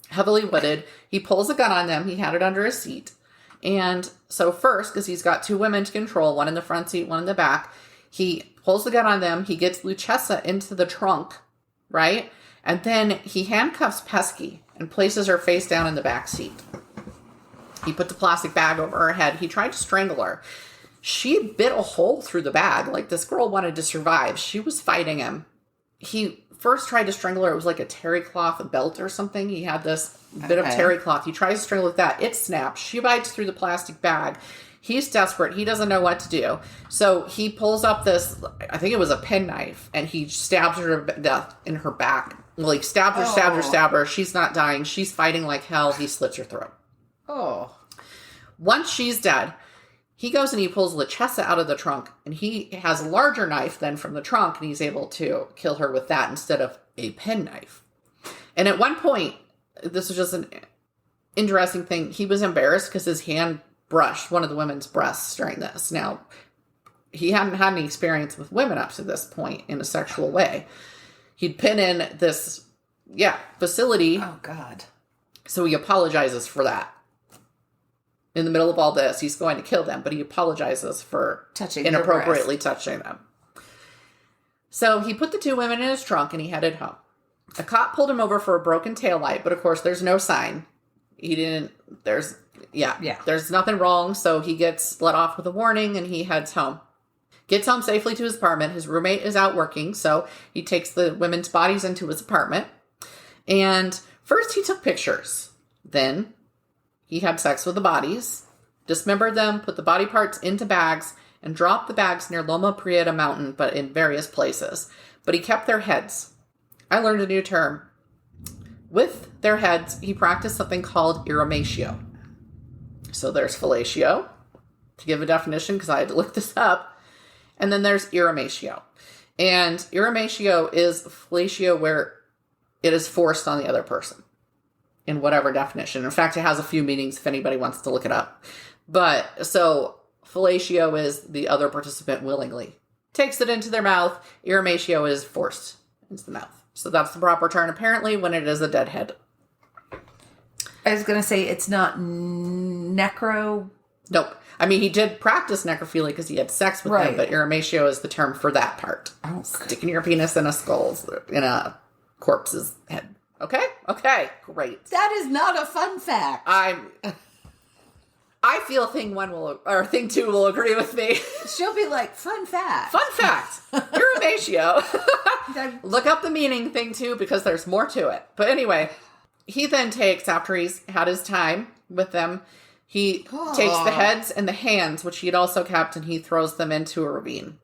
heavily wooded. He pulls a gun on them. He had it under his seat. And so first, because he's got 2 women to control, one in the front seat, one in the back, he pulls the gun on them. He gets Luchessa into the trunk, right? And then he handcuffs Pesky and places her face down in the back seat. He put the plastic bag over her head. He tried to strangle her. She bit a hole through the bag. Like, this girl wanted to survive. She was fighting him. He first tried to strangle her. It was like a terry cloth belt or something. He had this bit of terry cloth. He tries to strangle with that. It snaps. She bites through the plastic bag. He's desperate. He doesn't know what to do. So he pulls up this, I think it was a penknife, and he stabs her to death in her back. Well, he stabbed her. She's not dying. She's fighting like hell. He slits her throat. Oh. Once she's dead, he goes and he pulls Luchessa out of the trunk, and he has a larger knife than from the trunk, and he's able to kill her with that instead of a penknife. And at one point, this was just an interesting thing, he was embarrassed because his hand brushed one of the women's breasts during this. Now, he hadn't had any experience with women up to this point in a sexual way. He'd been in this, facility. Oh, God. So he apologizes for that. In the middle of all this, he's going to kill them, but he apologizes for inappropriately touching them. So he put the two women in his trunk and he headed home. A cop pulled him over for a broken taillight, but of course there's no sign. There's nothing wrong, so he gets let off with a warning and he heads home. Gets home safely to his apartment. His roommate is out working, so he takes the women's bodies into his apartment. And first he took pictures. Then he had sex with the bodies, dismembered them, put the body parts into bags, and dropped the bags near Loma Prieta Mountain, but in various places. But he kept their heads. I learned a new term. With their heads, he practiced something called iramatio. So there's fellatio, to give a definition, because I had to look this up. And then there's iramatio. And iramatio is fellatio where it is forced on the other person. In whatever definition. In fact, it has a few meanings if anybody wants to look it up. But, so, fellatio is the other participant willingly takes it into their mouth. Iramatio is forced into the mouth. So that's the proper term, apparently, when it is a dead head. I was going to say, it's not necro... Nope. I mean, he did practice necrophilia because he had sex with them, but iramatio is the term for that part. Oh, sticking your penis in a corpse's head. Okay, great. That is not a fun fact. I feel thing two will agree with me. She'll be like, fun fact. Fun fact. Iramatio. Look up the meaning thing two because there's more to it. But anyway, he then takes, after he's had his time with them, he takes the heads and the hands, which he had also kept, and he throws them into a ravine.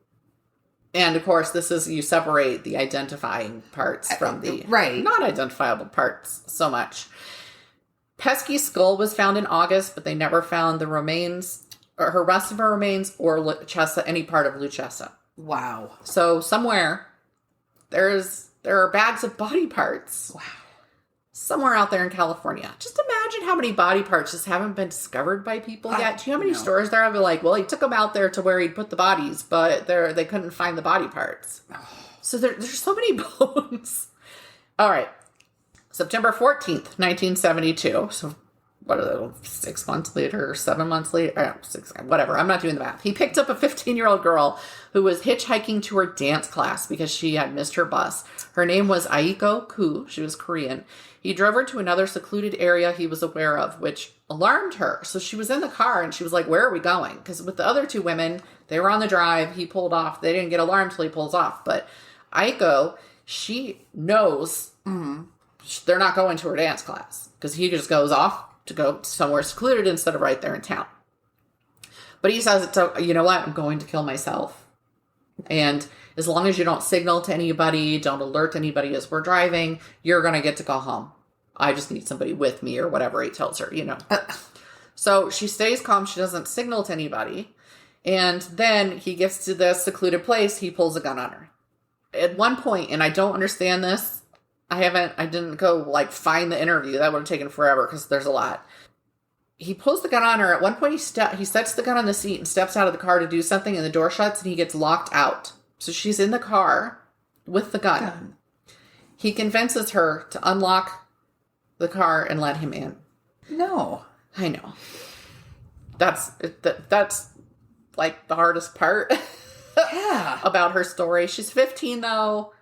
And, of course, this is, you separate the identifying parts from the not identifiable parts so much. Pesky's skull was found in August, but they never found the remains, or her rest of her remains, or Luchessa, any part of Luchessa. Wow. So, somewhere, there are bags of body parts. Wow. Somewhere out there in California. Just imagine how many body parts just haven't been discovered by people yet. Do you know how many stories there are? Be like, well, he took them out there to where he'd put the bodies, but they couldn't find the body parts. So there's so many bones. All right. September 14th, 1972. So what are they, 6 months later or 7 months later? Whatever. I'm not doing the math. He picked up a 15-year-old girl who was hitchhiking to her dance class because she had missed her bus. Her name was Aiko Ku. She was Korean. He drove her to another secluded area he was aware of, which alarmed her. So she was in the car and she was like, where are we going? Because with the other two women, they were on the drive. He pulled off. They didn't get alarmed till he pulls off. But Aiko, she knows they're not going to her dance class because he just goes off to go somewhere secluded instead of right there in town. But he says, you know what? I'm going to kill myself. And as long as you don't signal to anybody, don't alert anybody as we're driving, you're going to get to go home. I just need somebody with me or whatever he tells her, you know. So she stays calm. She doesn't signal to anybody. And then he gets to the secluded place. He pulls a gun on her. At one point, and I don't understand this, I didn't go find the interview. That would have taken forever because there's a lot. He pulls the gun on her. At one point, he sets the gun on the seat and steps out of the car to do something, and the door shuts, and he gets locked out. So she's in the car with the gun. He convinces her to unlock the car and let him in. No. I know. That's like the hardest part about her story. She's 15, though.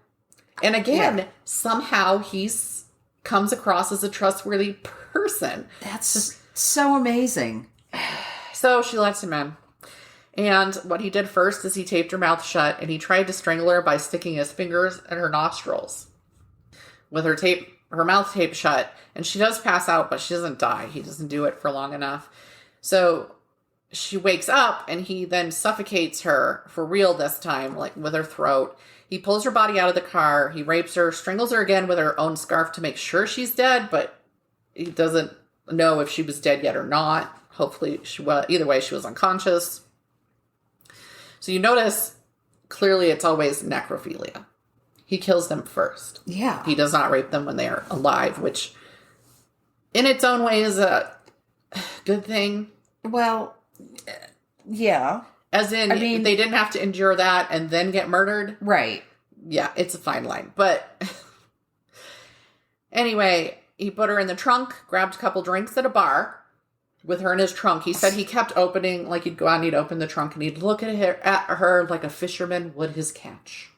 And again, somehow he's comes across as a trustworthy person. That's just so amazing. So she lets him in. And what he did first is he taped her mouth shut, and he tried to strangle her by sticking his fingers in her nostrils with her mouth taped shut. And she does pass out, but she doesn't die. He doesn't do it for long enough. So she wakes up, and he then suffocates her for real this time, with her throat. He pulls her body out of the car. He rapes her, strangles her again with her own scarf to make sure she's dead, but he doesn't know if she was dead yet or not. Hopefully, either way, she was unconscious. So you notice, clearly it's always necrophilia. He kills them first. Yeah. He does not rape them when they are alive, which in its own way is a good thing. Well, yeah. As in, I mean, they didn't have to endure that and then get murdered. Right. Yeah, it's a fine line. But anyway, he put her in the trunk, grabbed a couple drinks at a bar with her in his trunk. He said he kept opening, like he'd go out and he'd open the trunk and he'd look at her like a fisherman would his catch.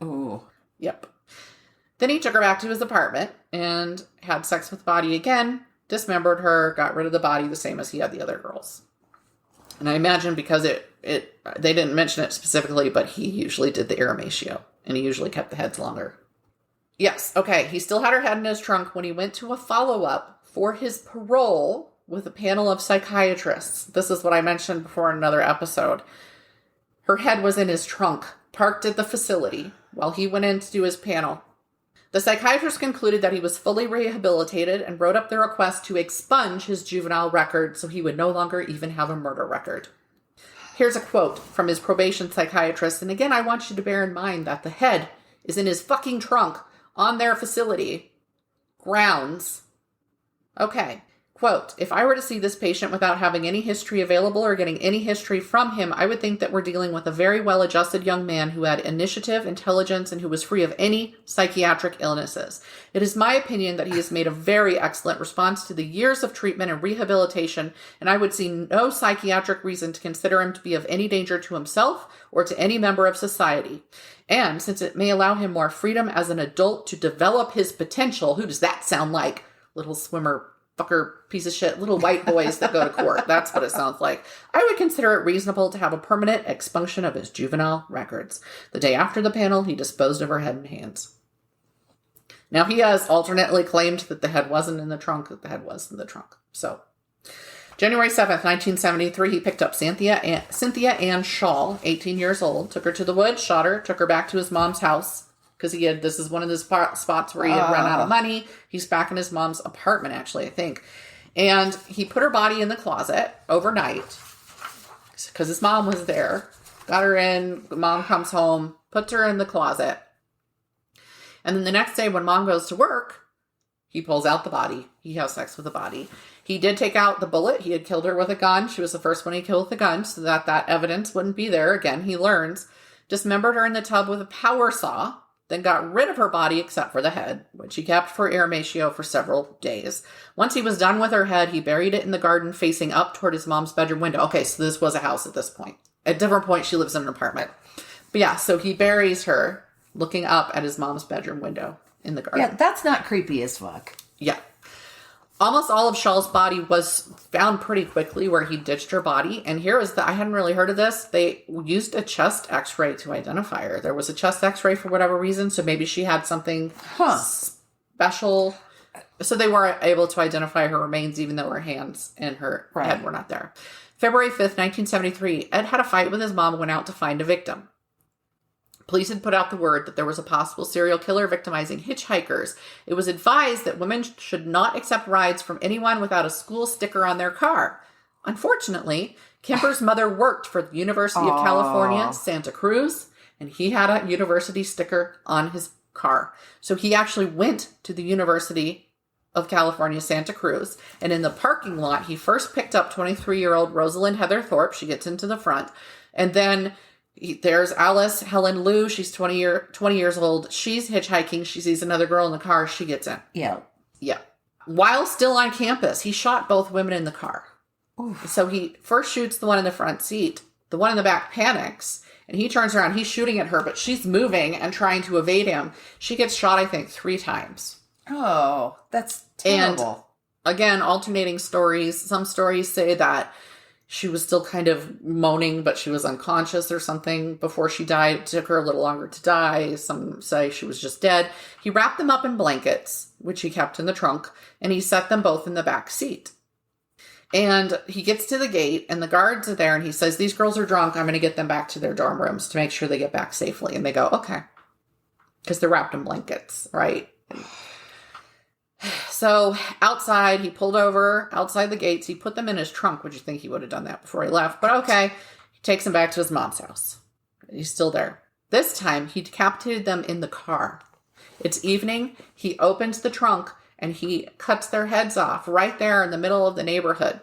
Oh. Yep. Then he took her back to his apartment and had sex with the body again, dismembered her, got rid of the body the same as he had the other girls. And I imagine because they didn't mention it specifically, but he usually did the eramatio, and he usually kept the heads longer. Yes, okay, he still had her head in his trunk when he went to a follow-up for his parole with a panel of psychiatrists. This is what I mentioned before in another episode. Her head was in his trunk, parked at the facility, while he went in to do his panel. The psychiatrist concluded that he was fully rehabilitated and wrote up the request to expunge his juvenile record so he would no longer even have a murder record. Here's a quote from his probation psychiatrist, and again, I want you to bear in mind that the head is in his fucking trunk on their facility grounds. Okay. Quote, if I were to see this patient without having any history available or getting any history from him, I would think that we're dealing with a very well-adjusted young man who had initiative, intelligence, and who was free of any psychiatric illnesses. It is my opinion that he has made a very excellent response to the years of treatment and rehabilitation, and I would see no psychiatric reason to consider him to be of any danger to himself or to any member of society. And since it may allow him more freedom as an adult to develop his potential, who does that sound like? Little swimmer fucker piece of shit, little white boys that go to court. That's what it sounds like. I would consider it reasonable to have a permanent expunction of his juvenile records. The day after the panel, he disposed of her head and hands. Now, he has alternately claimed that the head wasn't in the trunk, that the head was in the trunk. So, January 7th, 1973, he picked up Cynthia Ann Shaw, 18 years old, took her to the woods, shot her, took her back to his mom's house. Because this is one of the spots where he had run out of money. He's back in his mom's apartment, actually, I think. And he put her body in the closet overnight because his mom was there. Got her in. Mom comes home, puts her in the closet. And then the next day when mom goes to work, he pulls out the body. He has sex with the body. He did take out the bullet. He had killed her with a gun. She was the first one he killed with a gun so that evidence wouldn't be there. Again, he learns. Dismembered her in the tub with a power saw. Then got rid of her body except for the head, which he kept for eramatio for several days. Once he was done with her head, he buried it in the garden facing up toward his mom's bedroom window. Okay, so this was a house at this point. At different points, she lives in an apartment. But yeah, so he buries her looking up at his mom's bedroom window in the garden. Yeah, that's not creepy as fuck. Yeah. Almost all of Shaw's body was found pretty quickly where he ditched her body. And here is I hadn't really heard of this. They used a chest x-ray to identify her. There was a chest x-ray for whatever reason. So maybe she had something special. So they weren't able to identify her remains even though her hands and her head were not there. February 5th, 1973, Ed had a fight with his mom and went out to find a victim. Police had put out the word that there was a possible serial killer victimizing hitchhikers. It was advised that women should not accept rides from anyone without a school sticker on their car. Unfortunately, Kemper's mother worked for the University of California, Santa Cruz, and he had a university sticker on his car. So he actually went to the University of California, Santa Cruz, and in the parking lot, he first picked up 23-year-old Rosalind Heather Thorpe. She gets into the front, and then there's Alice Helen Liu. She's 20 years old. She's hitchhiking. She sees another girl in the car. She gets in. Yeah. Yeah. While still on campus, he shot both women in the car. Oof. So he first shoots the one in the front seat. The one in the back panics, and he turns around. He's shooting at her, but she's moving and trying to evade him. She gets shot, I think, 3 times. Oh, that's terrible. And again, alternating stories. Some stories say that she was still kind of moaning, but she was unconscious or something before she died. It took her a little longer to die. Some say she was just dead. He wrapped them up in blankets, which he kept in the trunk, and he set them both in the back seat. And he gets to the gate, and the guards are there, and he says, these girls are drunk. I'm going to get them back to their dorm rooms to make sure they get back safely. And they go, okay. Because they're wrapped in blankets, right? So So outside, he pulled over outside the gates. He put them in his trunk. Would you think he would have done that before he left? But okay. He takes them back to his mom's house. He's still there. This time, he decapitated them in the car. It's evening. He opens the trunk and he cuts their heads off right there in the middle of the neighborhood.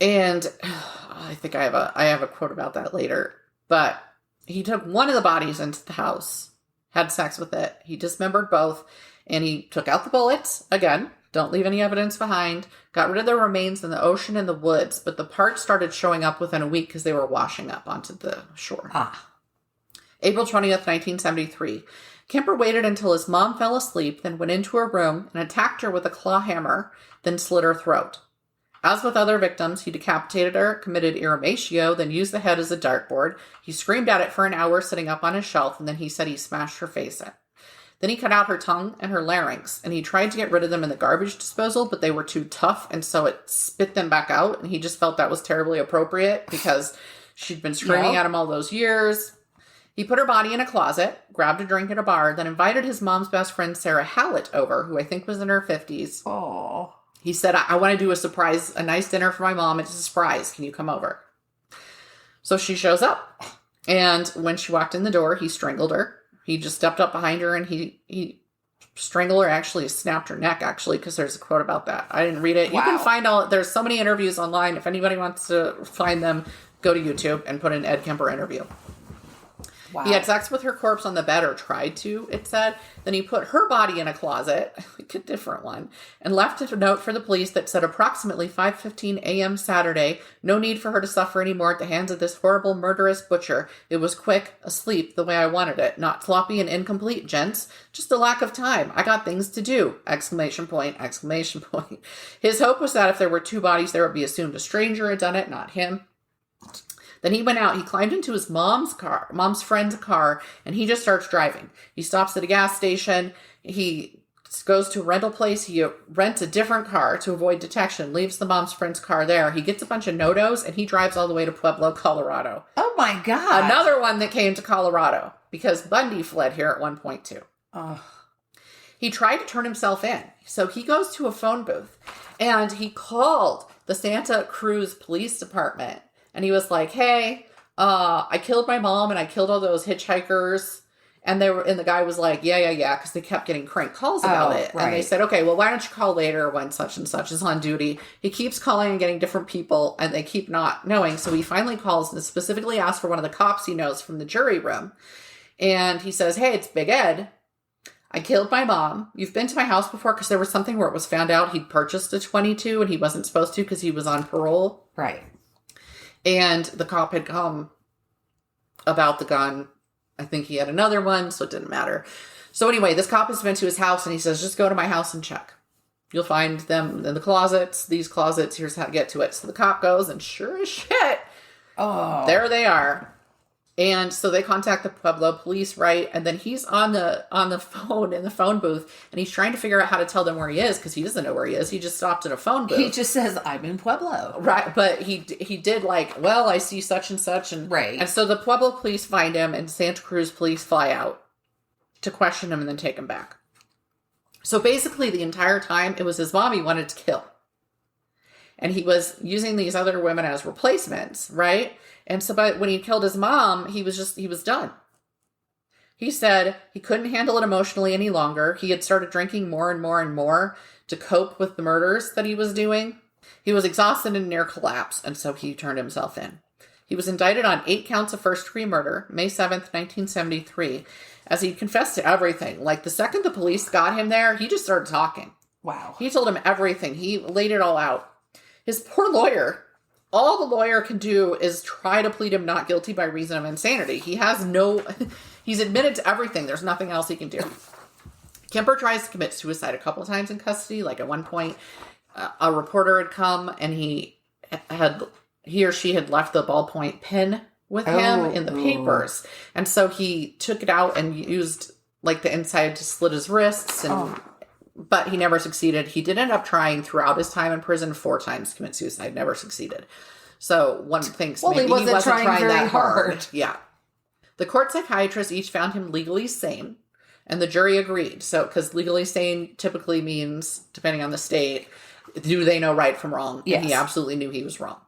And I think I have a quote about that later. But he took one of the bodies into the house, had sex with it. He dismembered both, and he took out the bullets. Again, don't leave any evidence behind. Got rid of the remains in the ocean and the woods, but the parts started showing up within a week because they were washing up onto the shore. April 20th, 1973. Kemper waited until his mom fell asleep, then went into her room and attacked her with a claw hammer, then slit her throat. As with other victims, he decapitated her, committed irrematio, then used the head as a dartboard. He screamed at it for an hour sitting up on his shelf, and then he said he smashed her face in. Then he cut out her tongue and her larynx, and he tried to get rid of them in the garbage disposal, but they were too tough, and so it spit them back out, and he just felt that was terribly appropriate because she'd been screaming at him all those years. He put her body in a closet, grabbed a drink at a bar, then invited his mom's best friend, Sarah Hallett, over, who I think was in her 50s. Oh. He said, I want to do a nice dinner for my mom. It's a surprise. Can you come over? So she shows up. And when she walked in the door, he strangled her. He just stepped up behind her and he strangled her, actually snapped her neck, actually, because there's a quote about that. I didn't read it. Wow. You can find there's so many interviews online. If anybody wants to find them, go to YouTube and put in Ed Kemper interview. Wow. He had sex with her corpse on the bed, or tried to, it said. Then he put her body in a closet, like a different one, and left a note for the police that said approximately 5:15 a.m. Saturday, no need for her to suffer anymore at the hands of this horrible murderous butcher. It was quick, asleep, the way I wanted it. Not sloppy and incomplete, gents. Just a lack of time. I got things to do! Exclamation point, exclamation point. His hope was that if there were two bodies, there would be assumed a stranger had done it, not him. Then he went out, he climbed into his mom's friend's car, and he just starts driving. He stops at a gas station, he goes to a rental place, he rents a different car to avoid detection, leaves the mom's friend's car there. He gets a bunch of no-dos, and he drives all the way to Pueblo, Colorado. Oh my God. Another one that came to Colorado, because Bundy fled here at one point too. He tried to turn himself in, so he goes to a phone booth, and he called the Santa Cruz Police Department. And he was like, hey, I killed my mom and I killed all those hitchhikers. And the guy was like, yeah, because they kept getting crank calls about it. Right. And they said, okay, well, why don't you call later when such and such is on duty? He keeps calling and getting different people, and they keep not knowing. So he finally calls and specifically asks for one of the cops he knows from the jury room. And he says, hey, it's Big Ed. I killed my mom. You've been to my house before, because there was something where it was found out he'd purchased a .22 and he wasn't supposed to because he was on parole. Right. And the cop had come about the gun. I think he had another one, so it didn't matter. So anyway, this cop has been to his house, and he says, just go to my house and check. You'll find them in the closets. These closets, here's how to get to it. So the cop goes, and sure as shit, there they are. And so they contact the Pueblo police, right? And then he's on the phone, in the phone booth, and he's trying to figure out how to tell them where he is, because he doesn't know where he is. He just stopped at a phone booth. He just says, I'm in Pueblo. Right, but he did like, well, I see such and such. Right. And so the Pueblo police find him, and Santa Cruz police fly out to question him and then take him back. So basically the entire time, it was his mom he wanted to kill. And he was using these other women as replacements, right? And so, but when he killed his mom, he was done. He said he couldn't handle it emotionally any longer. He had started drinking more and more and more to cope with the murders that he was doing. He was exhausted and near collapse, and so he turned himself in. He was indicted on 8 counts of first-degree murder, May 7th, 1973, as he confessed to everything. Like, the second the police got him there, he just started talking. Wow. He told him everything. He laid it all out. His poor lawyer, all the lawyer can do is try to plead him not guilty by reason of insanity. He's admitted to everything. There's nothing else he can do. Kemper tries to commit suicide a couple of times in custody. Like at one point, a reporter had come and he or she had left the ballpoint pen with him in the papers. And so he took it out and used like the inside to slit his wrists but he never succeeded. He did end up trying throughout his time in prison 4 times to commit suicide. Never succeeded. So one thinks maybe he wasn't trying very that hard. Yeah. The court psychiatrists each found him legally sane. And the jury agreed. So, because legally sane typically means, depending on the state, do they know right from wrong? Yes. And he absolutely knew he was wrong.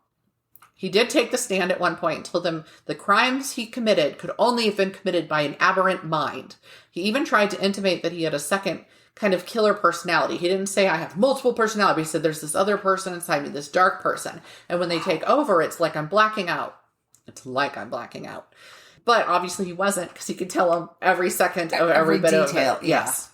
He did take the stand at one point and told them the crimes he committed could only have been committed by an aberrant mind. He even tried to intimate that he had a second kind of killer personality. He didn't say, I have multiple personalities. He said, there's this other person inside me, this dark person. And when they take over, it's like I'm blacking out. It's like I'm blacking out. But obviously he wasn't, because he could tell them every second of every bit detail, of it. Yes.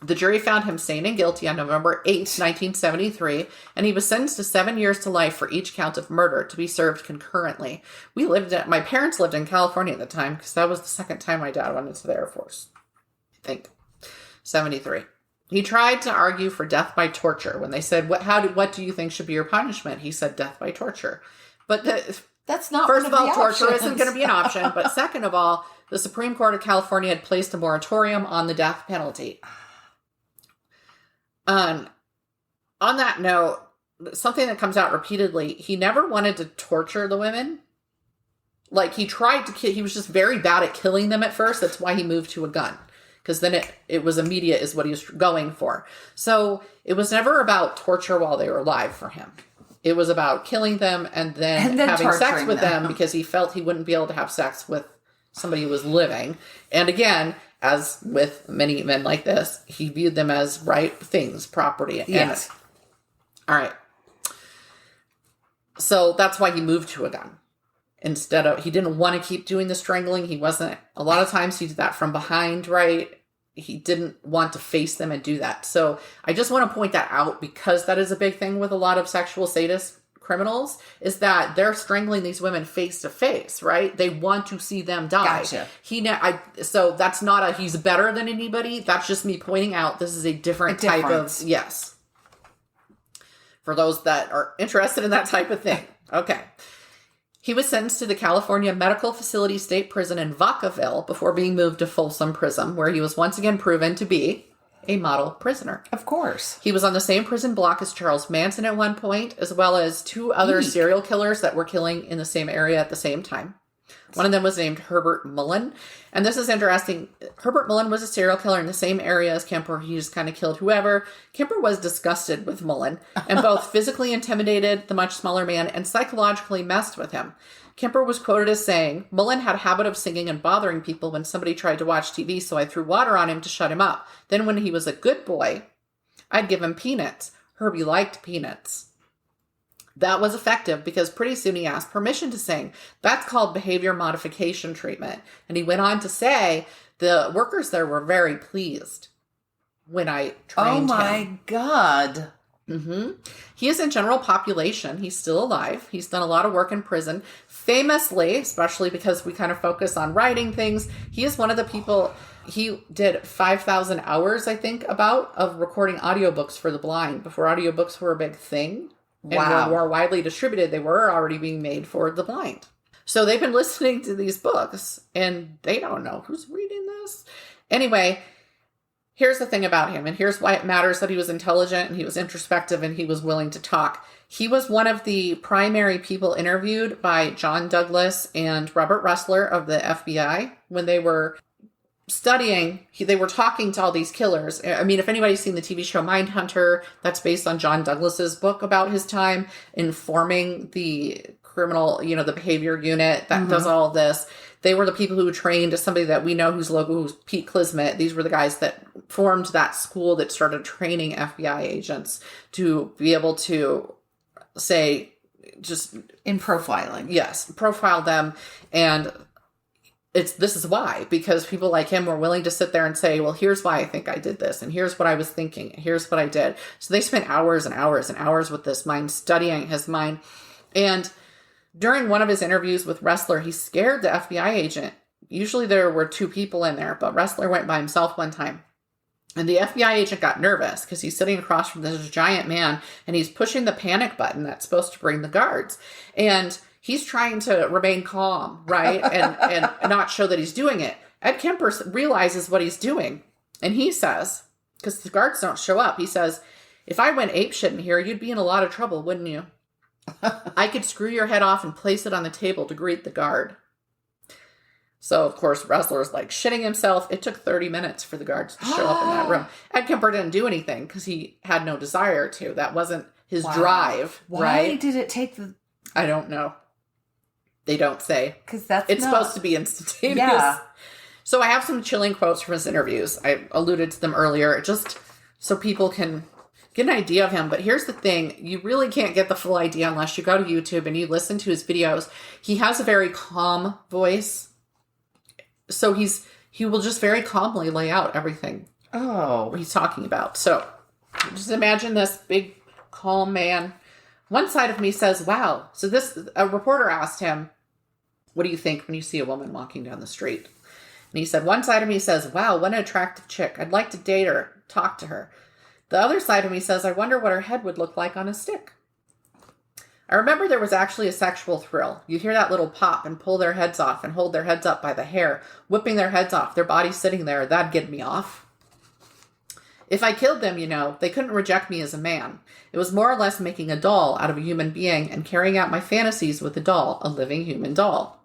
The jury found him sane and guilty on November 8th, 1973, and he was sentenced to 7 years to life for each count of murder to be served concurrently. My parents lived in California at the time, because that was the second time my dad went into the Air Force. I think. 73. He tried to argue for death by torture. When they said, what do you think should be your punishment? He said death by torture. But that's not first of all, torture options. isn't going to be an option. But second of all, the Supreme Court of California had placed a moratorium on the death penalty. On that note, something that comes out repeatedly, he never wanted to torture the women. Like, he tried to kill, he was just very bad at killing them at first. That's why he moved to a gun. Because then it was immediate is what he was going for. So it was never about torture while they were alive for him. It was about killing them and then having sex with them because he felt he wouldn't be able to have sex with somebody who was living. And again, as with many men like this, he viewed them as right things, property. Yes. All right. So that's why he moved to a gun. Instead of, he didn't want to keep doing the strangling. He wasn't, a lot of times he did that from behind, right? He didn't want to face them and do that. So I just want to point that out because that is a big thing with a lot of sexual sadist criminals is that they're strangling these women face to face, right? They want to see them die. Gotcha. So that's not he's better than anybody. That's just me pointing out this is a different type of, yes. For those that are interested in that type of thing. Okay. He was sentenced to the California Medical Facility State Prison in Vacaville before being moved to Folsom Prison, where he was once again proven to be a model prisoner. Of course. He was on the same prison block as Charles Manson at one point, as well as two other serial killers that were killing in the same area at the same time. One of them was named Herbert Mullen. And this is interesting. Herbert Mullen was a serial killer in the same area as Kemper. He just kind of killed whoever. Kemper was disgusted with Mullen and both physically intimidated the much smaller man and psychologically messed with him. Kemper was quoted as saying, Mullen had a habit of singing and bothering people when somebody tried to watch TV, so I threw water on him to shut him up. Then when he was a good boy, I'd give him peanuts. Herbie liked peanuts. That was effective because pretty soon he asked permission to sing. That's called behavior modification treatment. And he went on to say the workers there were very pleased when I trained him. Oh my God. Mm-hmm. He is in general population. He's still alive. He's done a lot of work in prison. Famously, especially because we kind of focus on writing things, he is one of the people, he did 5,000 hours, I think, of recording audiobooks for the blind before audiobooks were a big thing. And were more widely distributed. They were already being made for the blind. So they've been listening to these books and they don't know who's reading this. Anyway, here's the thing about him, and here's why it matters that he was intelligent and he was introspective and he was willing to talk. He was one of the primary people interviewed by John Douglas and Robert Ressler of the FBI when they were studying. They were talking to all these killers. I mean, if anybody's seen the TV show Mindhunter, that's based on John Douglas's book about his time informing the criminal, the behavior unit that does all of this. They were the people who trained somebody that we know whose logo was Pete Klismet. These were the guys that formed that school that started training FBI agents to be able to say, just in profiling. Yes, profile them. And this is why, because people like him were willing to sit there and say, well, here's why I think I did this. And here's what I was thinking. And here's what I did. So they spent hours and hours and hours with this mind, studying his mind. And during one of his interviews with Ressler, he scared the FBI agent. Usually there were two people in there, but Ressler went by himself one time. And the FBI agent got nervous because he's sitting across from this giant man and he's pushing the panic button that's supposed to bring the guards. And he's trying to remain calm, right? And not show that he's doing it. Ed Kemper realizes what he's doing. And he says, because the guards don't show up, he says, if I went apeshit in here, you'd be in a lot of trouble, wouldn't you? I could screw your head off and place it on the table to greet the guard. So, of course, Ressler's like shitting himself. It took 30 minutes for the guards to show up in that room. Ed Kemper didn't do anything because he had no desire to. That wasn't his drive, Why right? did it take the... I don't know. They don't say. Because that's It's supposed to be instantaneous. Yeah. So I have some chilling quotes from his interviews. I alluded to them earlier, just so people can get an idea of him. But here's the thing. You really can't get the full idea unless you go to YouTube and you listen to his videos. He has a very calm voice. So he will just very calmly lay out everything he's talking about. So just imagine this big, calm man. One side of me says, wow. So a reporter asked him, what do you think when you see a woman walking down the street? And he said, one side of me says, wow, what an attractive chick. I'd like to date her, talk to her. The other side of me says, I wonder what her head would look like on a stick. I remember there was actually a sexual thrill. You hear that little pop and pull their heads off and hold their heads up by the hair, whipping their heads off, their bodies sitting there. That'd get me off. If I killed them, they couldn't reject me as a man. It was more or less making a doll out of a human being and carrying out my fantasies with a doll, a living human doll.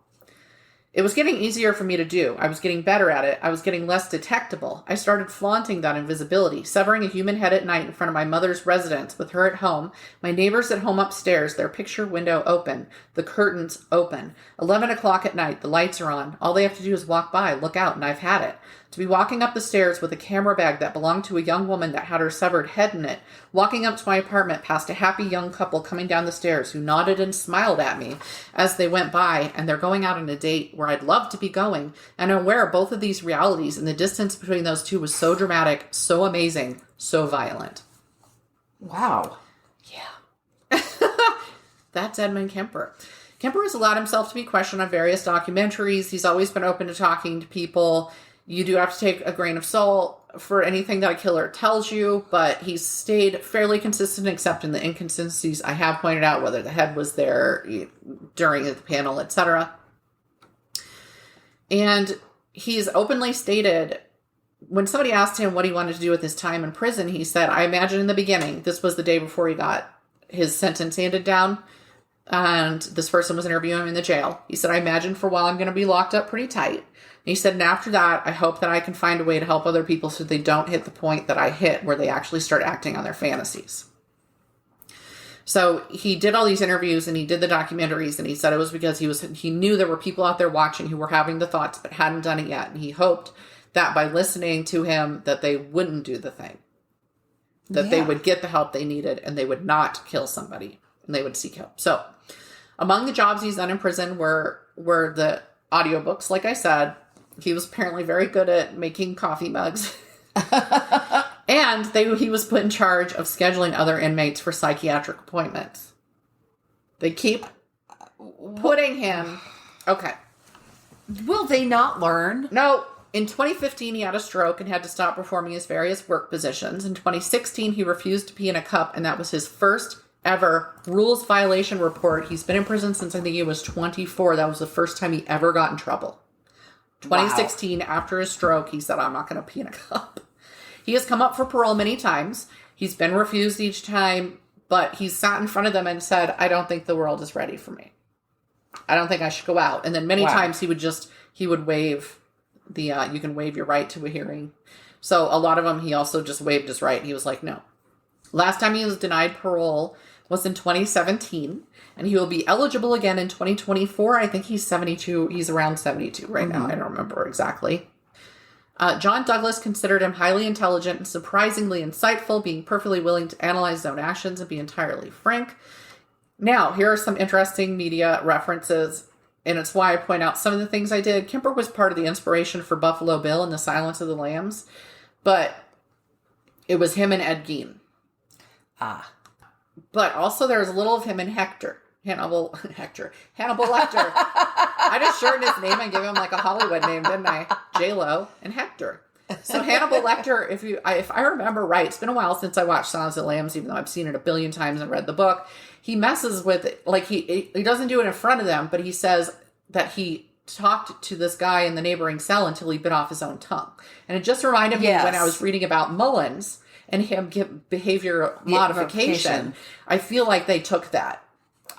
It was getting easier for me to do. I was getting better at it. I was getting less detectable. I started flaunting that invisibility, severing a human head at night in front of my mother's residence with her at home, my neighbors at home upstairs, their picture window open, the curtains open. 11 o'clock at night, the lights are on. All they have to do is walk by, look out, and I've had it. To be walking up the stairs with a camera bag that belonged to a young woman that had her severed head in it, walking up to my apartment past a happy young couple coming down the stairs who nodded and smiled at me as they went by, and they're going out on a date where I'd love to be going, and I'm aware of both of these realities, and the distance between those two was so dramatic, so amazing, so violent. Wow. Yeah. That's Edmund Kemper. Kemper has allowed himself to be questioned on various documentaries. He's always been open to talking to people. You do have to take a grain of salt for anything that a killer tells you, but he's stayed fairly consistent except in the inconsistencies I have pointed out, whether the head was there during the panel, etc. And he's openly stated, when somebody asked him what he wanted to do with his time in prison, he said, I imagine in the beginning, this was the day before he got his sentence handed down, and this person was interviewing him in the jail. He said, I imagine for a while I'm going to be locked up pretty tight. And he said, and after that, I hope that I can find a way to help other people so they don't hit the point that I hit where they actually start acting on their fantasies. So he did all these interviews and he did the documentaries, and he said it was because he knew there were people out there watching who were having the thoughts but hadn't done it yet. And he hoped that by listening to him that they wouldn't do the thing, that they would get the help they needed and they would not kill somebody and they would seek help. So among the jobs he's done in prison were the audiobooks. Like I said, he was apparently very good at making coffee mugs. And he was put in charge of scheduling other inmates for psychiatric appointments. They keep putting him... Okay. Will they not learn? No. In 2015, he had a stroke and had to stop performing his various work positions. In 2016, he refused to pee in a cup, and that was his first ever rules violation report. He's been in prison since I think he was 24. That was the first time he ever got in trouble. 2016, after his stroke, he said, I'm not going to pee in a cup. He has come up for parole many times. He's been refused each time, but he's sat in front of them and said, I don't think the world is ready for me. I don't think I should go out. And then many times he would waive the, you can waive your right to a hearing. So a lot of them, he also just waived his right. He was like, no. Last time he was denied parole was in 2017, and he will be eligible again in 2024. I think he's 72. He's around 72 right now. I don't remember exactly. John Douglas considered him highly intelligent and surprisingly insightful, being perfectly willing to analyze his own actions and be entirely frank. Now, here are some interesting media references, and it's why I point out some of the things I did. Kemper was part of the inspiration for Buffalo Bill and The Silence of the Lambs, but it was him and Ed Gein. But also there's a little of him and Hannibal Lecter. I just shortened his name and gave him like a Hollywood name, didn't I? J-Lo and Hector. So Hannibal Lecter, if I remember right, it's been a while since I watched Silence of the Lambs, even though I've seen it a billion times and read the book. He messes with, like, he doesn't do it in front of them, but he says that he talked to this guy in the neighboring cell until he bit off his own tongue. And it just reminded me when I was reading about Mullins and him get behavior modification. I feel like they took that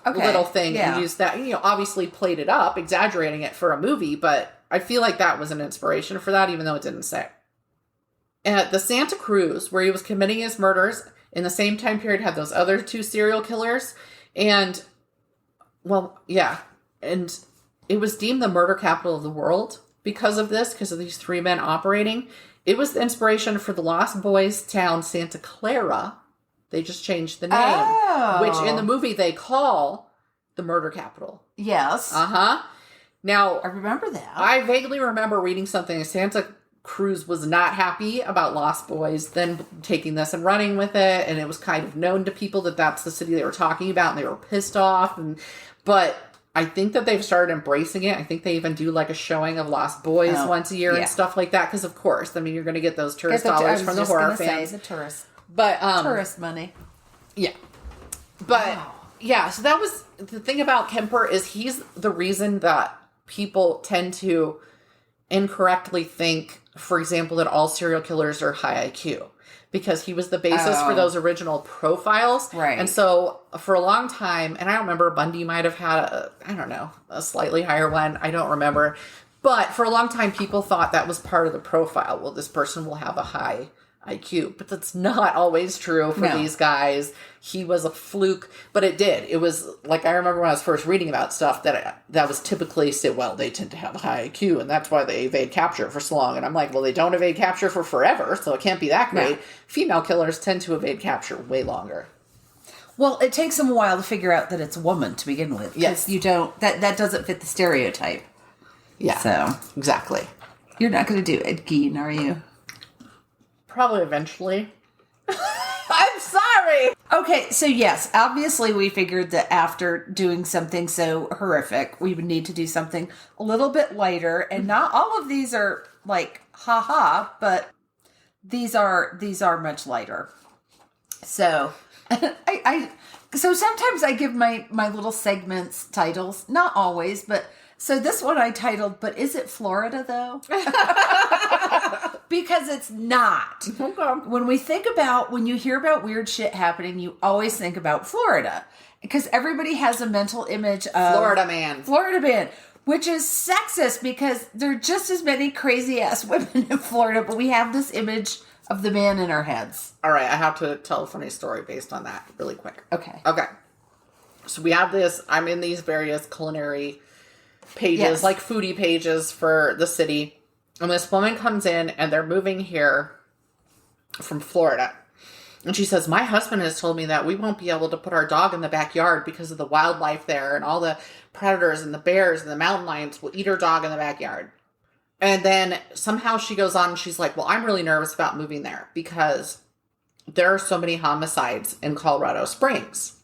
little thing and used that, obviously played it up, exaggerating it for a movie, but I feel like that was an inspiration for that, even though it didn't say. At the Santa Cruz, where he was committing his murders, in the same time period had those other 2 serial killers. And, well, yeah. And it was deemed the murder capital of the world because of this, because of these 3 men operating. It was the inspiration for the Lost Boys town, Santa Clara. They just changed the name, which in the movie they call the murder capital. Yes. Uh-huh. Now, I remember that. I vaguely remember reading something. Santa Cruz was not happy about Lost Boys then taking this and running with it, and it was kind of known to people that that's the city they were talking about, and they were pissed off. But I think that they've started embracing it. I think they even do like a showing of Lost Boys once a year and stuff like that, because of course, I mean, you're going to get those tourist dollars from the horror fans. The tourist. But tourist money. Yeah. But yeah, so that was the thing about Kemper, is he's the reason that people tend to incorrectly think, for example, that all serial killers are high IQ, because he was the basis for those original profiles. Right. And so for a long time, and I don't remember, Bundy might have had a slightly higher one. I don't remember. But for a long time, people thought that was part of the profile. Well, this person will have a high IQ, but that's not always true for these guys. He was a fluke, but it did. It was like, I remember when I was first reading about stuff that was typically said, well, they tend to have a high IQ, and that's why they evade capture for so long. And I'm like, well, they don't evade capture for forever, so it can't be that great. No. Female killers tend to evade capture way longer. Well, it takes them a while to figure out that it's a woman to begin with. Yes. You don't, that doesn't fit the stereotype. Yeah. So. Exactly. You're not going to do Ed Gein, are you? Probably eventually. I'm sorry. Okay, so yes, obviously we figured that after doing something so horrific, we would need to do something a little bit lighter. And not all of these are like, haha, but these are much lighter. So so sometimes I give my little segments titles, not always, but so this one I titled, But Is It Florida Though? Because it's not. Okay. When you hear about weird shit happening, you always think about Florida. Because everybody has a mental image of Florida man, which is sexist because there are just as many crazy ass women in Florida, but we have this image of the man in our heads. All right, I have to tell a funny story based on that really quick. Okay. So we have this, I'm in these various culinary pages, like foodie pages for the city. And this woman comes in and they're moving here from Florida. And she says, my husband has told me that we won't be able to put our dog in the backyard because of the wildlife there, and all the predators and the bears and the mountain lions will eat her dog in the backyard. And then somehow she goes on and she's like, well, I'm really nervous about moving there because there are so many homicides in Colorado Springs.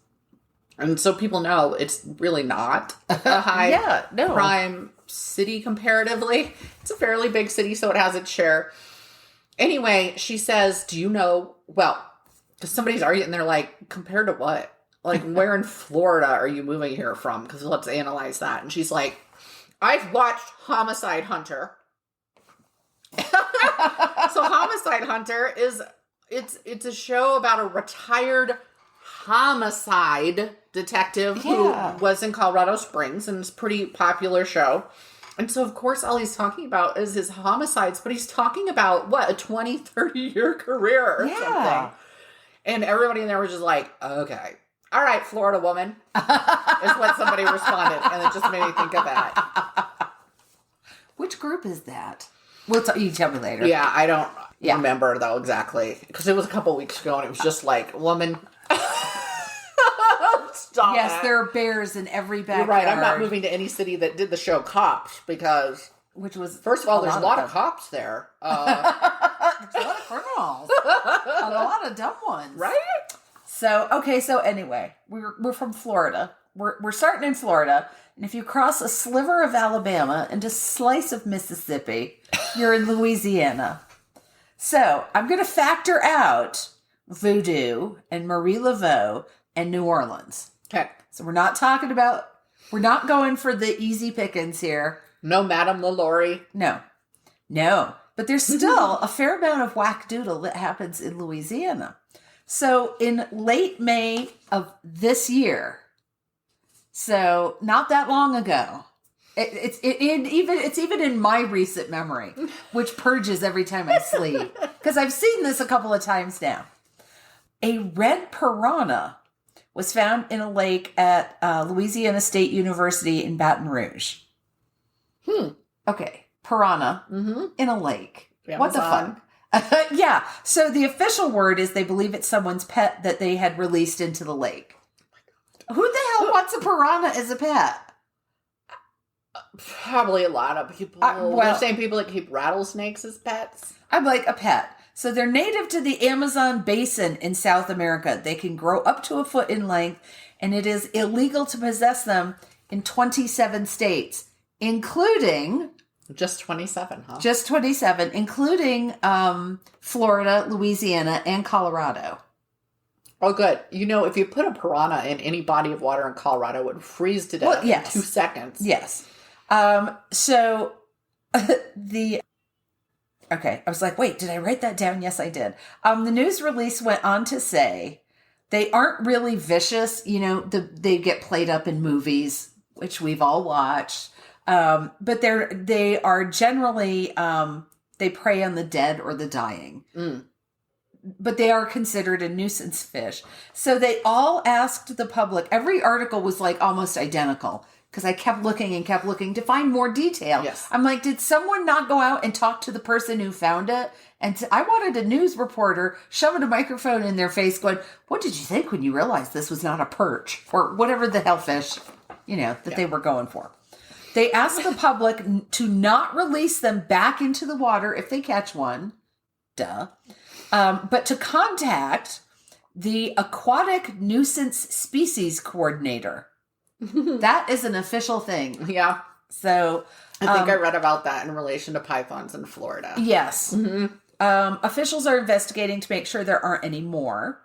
And so people know it's really not a high crime city comparatively. It's a fairly big city, so it has its share. Anyway, she says, do you know, well, because somebody's arguing, and they're like, compared to what? Like, where in Florida are you moving here from? Because let's analyze that. And she's like, I've watched Homicide Hunter. So Homicide Hunter it's a show about a retired homicide detective who was in Colorado Springs, and it's a pretty popular show. And so, of course, all he's talking about is his homicides, but he's talking about, what, a 20, 30-year career or something. And everybody in there was just like, okay. All right, Florida woman, is what somebody responded. And it just made me think of that. Which group is that? You tell me later. Yeah, I don't remember, though, exactly. Because it was a couple weeks ago, and it was just like, woman... Stop yes, there are bears in every backyard. You're right. I'm not moving to any city that did the show Cops because, which was first of all, there's a lot of cops there. There's a lot of criminals, and a lot of dumb ones, right? So anyway, we're from Florida. We're starting in Florida, and if you cross a sliver of Alabama and a slice of Mississippi, you're in Louisiana. So I'm going to factor out Voodoo and Marie Laveau and New Orleans. Okay. So we're not going for the easy pickings here. No Madame LaLaurie. No. But there's still a fair amount of whack-doodle that happens in Louisiana. So in late May of this year, so not that long ago, It's even in my recent memory, which purges every time I sleep. Because I've seen this a couple of times now. A red piranha was found in a lake at Louisiana State University in Baton Rouge. Okay, piranha in a lake. What the fuck? Yeah, so the official word is they believe it's someone's pet that they had released into the lake. Who the hell wants a piranha as a pet? Probably a lot of people. They're saying people that keep rattlesnakes as pets. I'm like, a pet. So they're native to the Amazon basin in South America. They can grow up to a foot in length, and it is illegal to possess them in 27 states, including... Just 27, huh? Just 27, including Florida, Louisiana, and Colorado. Oh, good. You know, if you put a piranha in any body of water in Colorado, it would freeze to death in 2 seconds. Yes. So okay, I was like, wait, did I write that down? Yes, I did. The news release went on to say they aren't really vicious. You know, they get played up in movies, which we've all watched. But they are generally, they prey on the dead or the dying. But they are considered a nuisance fish. So they all asked the public, every article was like almost identical. Because I kept looking to find more detail. Yes. I'm like, did someone not go out and talk to the person who found it? And I wanted a news reporter shoving a microphone in their face going, what did you think when you realized this was not a perch? Or whatever the hell fish, that they were going for. They asked the public to not release them back into the water if they catch one. Duh. But to contact the Aquatic Nuisance Species Coordinator. That is an official thing. Yeah. So I think I read about that in relation to pythons in Florida. Yes. Officials are investigating to make sure there aren't any more.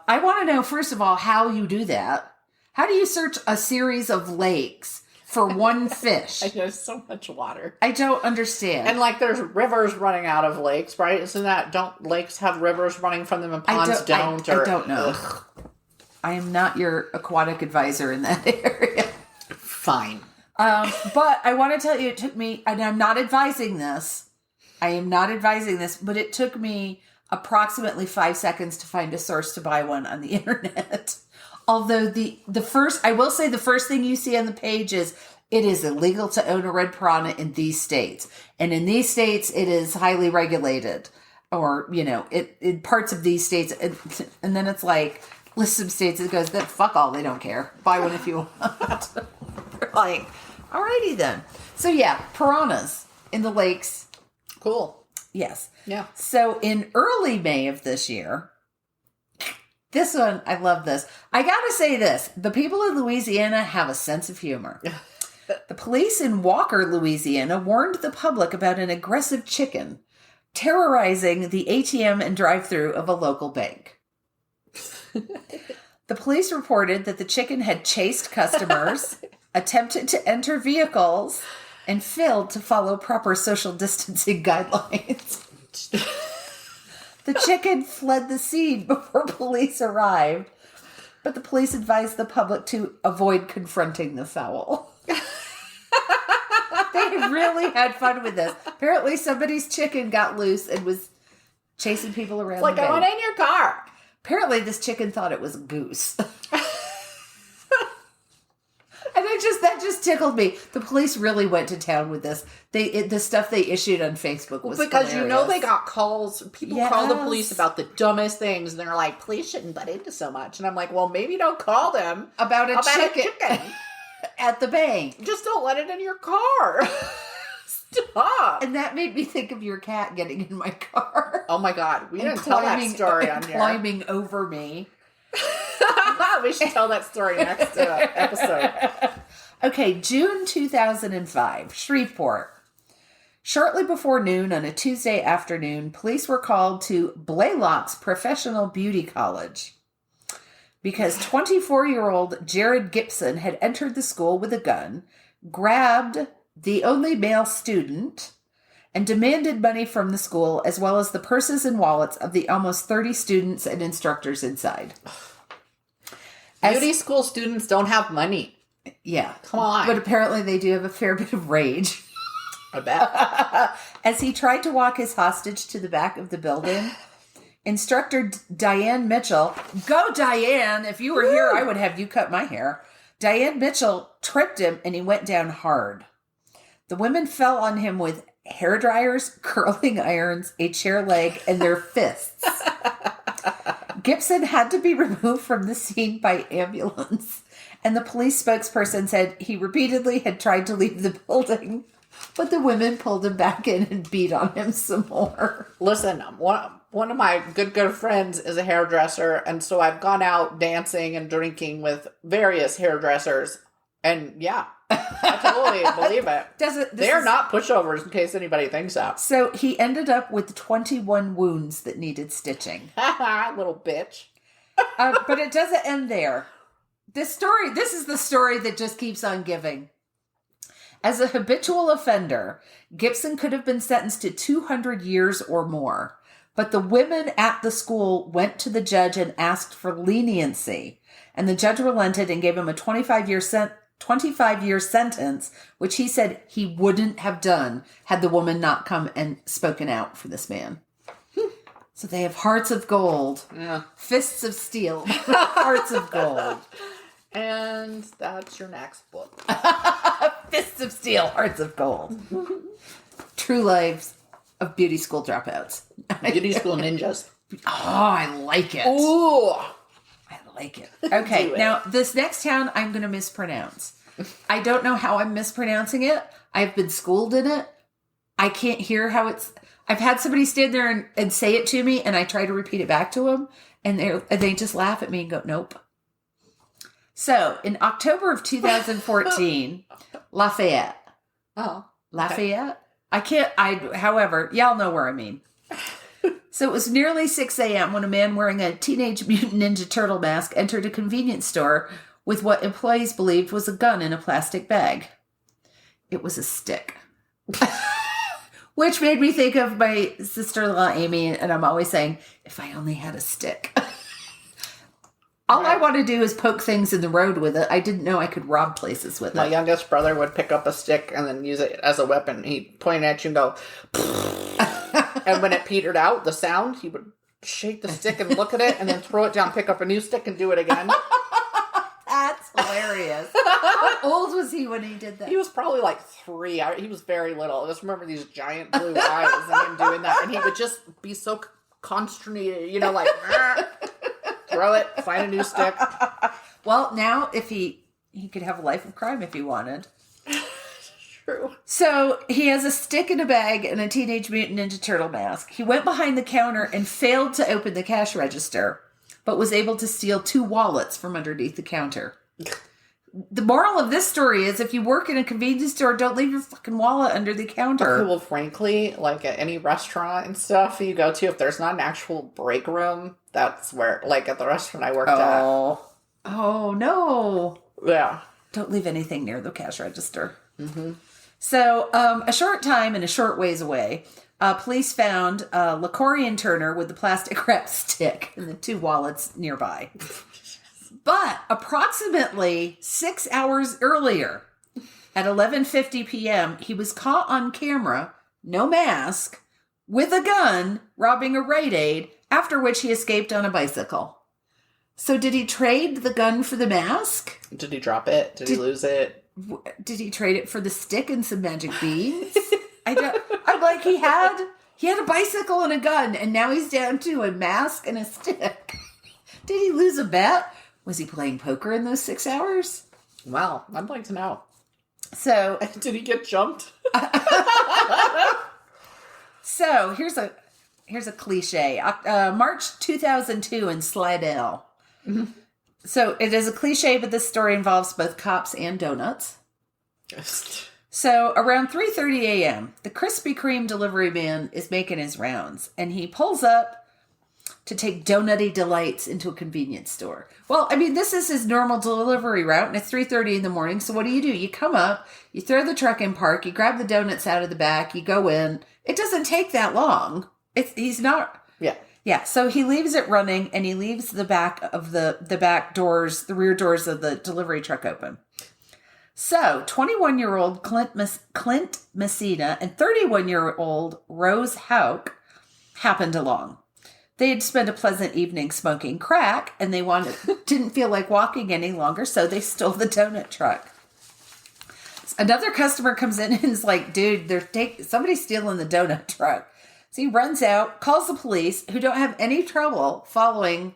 I want to know, first of all, how you do that. How do you search a series of lakes for one fish? There's so much water. I don't understand. And there's rivers running out of lakes, right? Don't lakes have rivers running from them and ponds don't? I don't know. Ugh. I am not your aquatic advisor in that area. Fine. But I want to tell you, it took me, and I'm not advising this. I am not advising this, but it took me approximately 5 seconds to find a source to buy one on the internet. Although the first thing you see on the page is, it is illegal to own a red piranha in these states. And in these states, it is highly regulated. Or, in parts of these states. And then it's like, list some states that goes, fuck all, they don't care. Buy one if you want. Like, alrighty then. So yeah, piranhas in the lakes. Cool. Yes. Yeah. So in early May of this year, this one, I love this. I gotta say this. The people of Louisiana have a sense of humor. The police in Walker, Louisiana warned the public about an aggressive chicken terrorizing the ATM and drive-thru of a local bank. The police reported that the chicken had chased customers, attempted to enter vehicles, and failed to follow proper social distancing guidelines. The chicken fled the scene before police arrived, but the police advised the public to avoid confronting the fowl. They really had fun with this. Apparently somebody's chicken got loose and was chasing people around the bank. I want in your car. Apparently this chicken thought it was a goose. And that just tickled me. The police really went to town with this. The stuff they issued on Facebook was because hilarious. They got calls. People call the police about the dumbest things, and they're like, "Police shouldn't butt into so much." And I'm like, "Well, maybe don't call them about a chicken at the bank. Just don't let it in your car." Stop. And that made me think of your cat getting in my car. Oh my God, we didn't tell that story on here. Climbing over me. We should tell that story next episode. Okay, June 2005, Shreveport. Shortly before noon on a Tuesday afternoon, police were called to Blaylock's Professional Beauty College because 24-year-old Jared Gibson had entered the school with a gun, grabbed the only male student, and demanded money from the school as well as the purses and wallets of the almost 30 students and instructors inside. Beauty school students don't have money. Yeah. Come on. But apparently they do have a fair bit of rage. I bet. As he tried to walk his hostage to the back of the building, instructor Diane Mitchell, go Diane, if you were here, I would have you cut my hair. Diane Mitchell tripped him and he went down hard. The women fell on him with hair dryers, curling irons, a chair leg, and their fists. Gibson had to be removed from the scene by ambulance, and the police spokesperson said he repeatedly had tried to leave the building, but the women pulled him back in and beat on him some more. Listen, one of my good friends is a hairdresser, and so I've gone out dancing and drinking with various hairdressers, and yeah, I totally believe it. They're not pushovers, in case anybody thinks that. So he ended up with 21 wounds that needed stitching. Little bitch. But it doesn't end there. This is the story that just keeps on giving. As a habitual offender, Gibson could have been sentenced to 200 years or more. But the women at the school went to the judge and asked for leniency. And the judge relented and gave him a 25-year sentence, which he said he wouldn't have done had the woman not come and spoken out for this man. So they have hearts of gold. Yeah. Fists of steel. Hearts of gold. And that's your next book. Fists of steel, hearts of gold. True lives of beauty school dropouts. Beauty school ninjas. Oh, I like it. Ooh. I like it. Okay, now this next town I'm going to mispronounce. I don't know how I'm mispronouncing it. I've been schooled in it. I can't hear how it's... I've had somebody stand there and say it to me, and I try to repeat it back to them, and they just laugh at me and go, nope. So, in October of 2014, Lafayette. Oh. Lafayette? However, y'all know where I mean. So it was nearly 6 a.m. when a man wearing a Teenage Mutant Ninja Turtle mask entered a convenience store with what employees believed was a gun in a plastic bag. It was a stick. Which made me think of my sister-in-law, Amy, and I'm always saying, if I only had a stick. All I want to do is poke things in the road with it. I didn't know I could rob places with it. My youngest brother would pick up a stick and then use it as a weapon. He'd point at you and go, and when it petered out, the sound, he would shake the stick and look at it and then throw it down, pick up a new stick and do it again. That's hilarious. How old was he when he did that? He was probably like 3. He was very little. I just remember these giant blue eyes and him doing that. And he would just be so consternated, like, throw it, find a new stick. Well, now if he could have a life of crime if he wanted. True. So he has a stick in a bag and a Teenage Mutant Ninja Turtle mask. He went behind the counter and failed to open the cash register, but was able to steal 2 wallets from underneath the counter. The moral of this story is if you work in a convenience store, don't leave your fucking wallet under the counter. Okay, well, frankly, like at any restaurant and stuff you go to, if there's not an actual break room, that's where, like at the restaurant I worked at. Oh, no. Yeah. Don't leave anything near the cash register. Mm-hmm. So, a short time and a short ways away, police found Lacorian Turner with the plastic wrap stick and the 2 wallets nearby. But approximately 6 hours earlier, at 11:50 p.m., he was caught on camera, no mask, with a gun, robbing a Rite Aid, after which he escaped on a bicycle. So did he trade the gun for the mask? Did he drop it? Did he lose it? Did he trade it for the stick and some magic beans? I'm like, he had a bicycle and a gun, and now he's down to a mask and a stick. Did he lose a bet? Was he playing poker in those 6 hours? Well, I'd like to know. So, did he get jumped? So here's a cliche. March 2002 in Slidell. Mm-hmm. So it is a cliche, but this story involves both cops and donuts. So around 3:30 a.m., the Krispy Kreme delivery man is making his rounds, and he pulls up to take Donutty Delights into a convenience store. Well, I mean, this is his normal delivery route, and it's 3:30 in the morning. So what do? You come up, you throw the truck in park, you grab the donuts out of the back, you go in. It doesn't take that long. He's not... Yeah. Yeah, so he leaves it running, and he leaves the back of the back doors, the rear doors of the delivery truck open. So, 21-year-old Clint Messina and 31-year-old Rose Hauk happened along. They had spent a pleasant evening smoking crack, and they didn't feel like walking any longer, so they stole the donut truck. Another customer comes in and is like, dude, somebody's stealing the donut truck. So he runs out, calls the police, who don't have any trouble following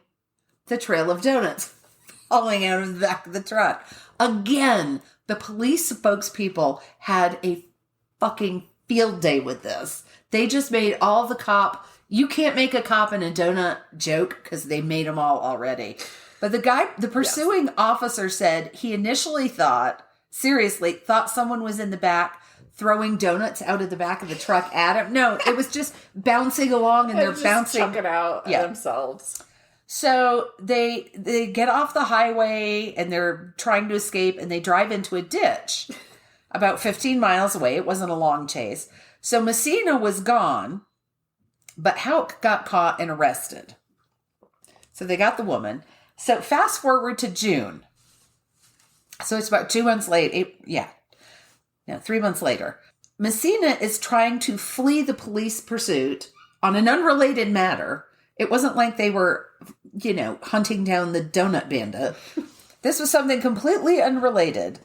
the trail of donuts falling out of the back of the truck. Again, the police spokespeople had a fucking field day with this. They just made all the cop... You can't make a cop in a donut joke because they made them all already. But the pursuing officer said he initially thought someone was in the back throwing donuts out of the back of the truck at him. No, it was just bouncing along and they're just bouncing. Chucking out themselves. So they get off the highway and they're trying to escape and they drive into a ditch about 15 miles away. It wasn't a long chase. So Messina was gone. But Hauk got caught and arrested. So they got the woman. So fast forward to June. So it's about 2 months late. 3 months later. Messina is trying to flee the police pursuit on an unrelated matter. It wasn't like they were, hunting down the donut bandit. This was something completely unrelated.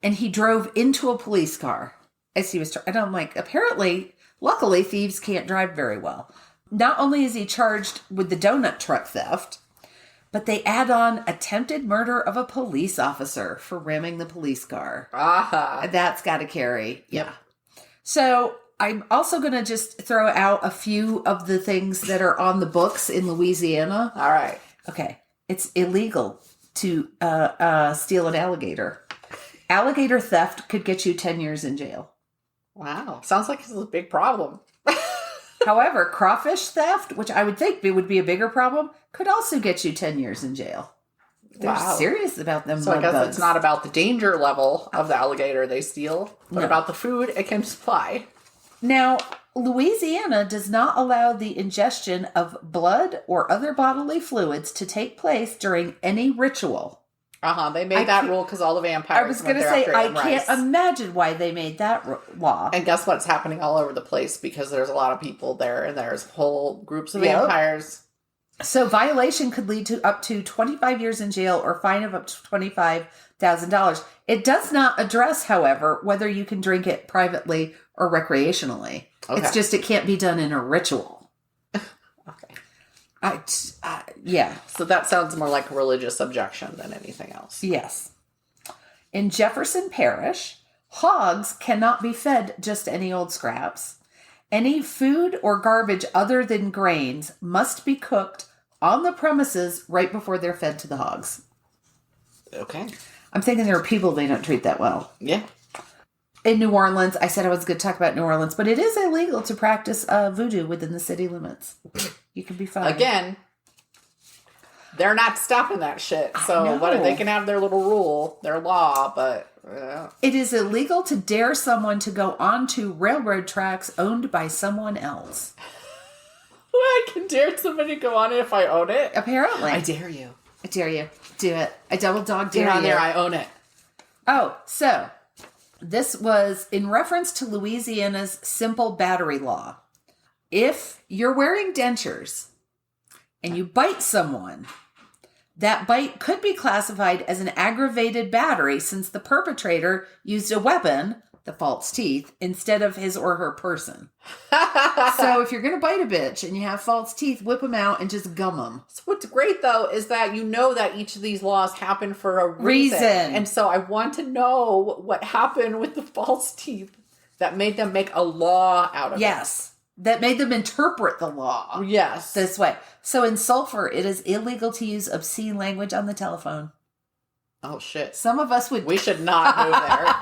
And he drove into a police car as he was and I'm like, luckily, thieves can't drive very well. Not only is he charged with the donut truck theft, but they add on attempted murder of a police officer for ramming the police car. Aha. That's got to carry. Yeah. So I'm also going to just throw out a few of the things that are on the books in Louisiana. All right. Okay. It's illegal to steal an alligator. Alligator theft could get you 10 years in jail. Wow. Sounds like it's a big problem. However, crawfish theft, which I would think would be a bigger problem, could also get you 10 years in jail. They're serious about them. So I guess it's not about the danger level of the alligator they steal, but about the food it can supply. Now, Louisiana does not allow the ingestion of blood or other bodily fluids to take place during any ritual. They made that rule because all the vampires. I was going to say, I can't imagine why they made that law. And guess what's happening all over the place because there's a lot of people there and there's whole groups of vampires. So violation could lead to up to 25 years in jail or fine of up to $25,000. It does not address, however, whether you can drink it privately or recreationally. Okay. It's just it can't be done in a ritual. Okay. Yeah. So that sounds more like a religious objection than anything else. Yes. In Jefferson Parish, hogs cannot be fed just any old scraps. Any food or garbage other than grains must be cooked on the premises right before they're fed to the hogs. Okay. I'm thinking there are people they don't treat that well. Yeah. In New Orleans, I said I was going to talk about New Orleans, but it is illegal to practice voodoo within the city limits. You can be fined. Again, they're not stopping that shit. So they can have their little rule, their law, but... It is illegal to dare someone to go onto railroad tracks owned by someone else. I can dare somebody to go on it if I own it? Apparently. I dare you. I dare you. Do it. I double dog dare you. Get on you. there, I own it. Oh, so... This was in reference to Louisiana's simple battery law. If you're wearing dentures and you bite someone, that bite could be classified as an aggravated battery since the perpetrator used a weapon, the false teeth, instead of his or her person. So if you're going to bite a bitch and you have false teeth, whip them out and just gum them. So what's great, though, is that you know that each of these laws happen for a reason. And so I want to know what happened with the false teeth that made them make a law out of it. Yes. That made them interpret the law. Yes. This way. So in Sulphur, it is illegal to use obscene language on the telephone. Oh, shit. Some of us would... We should not move there.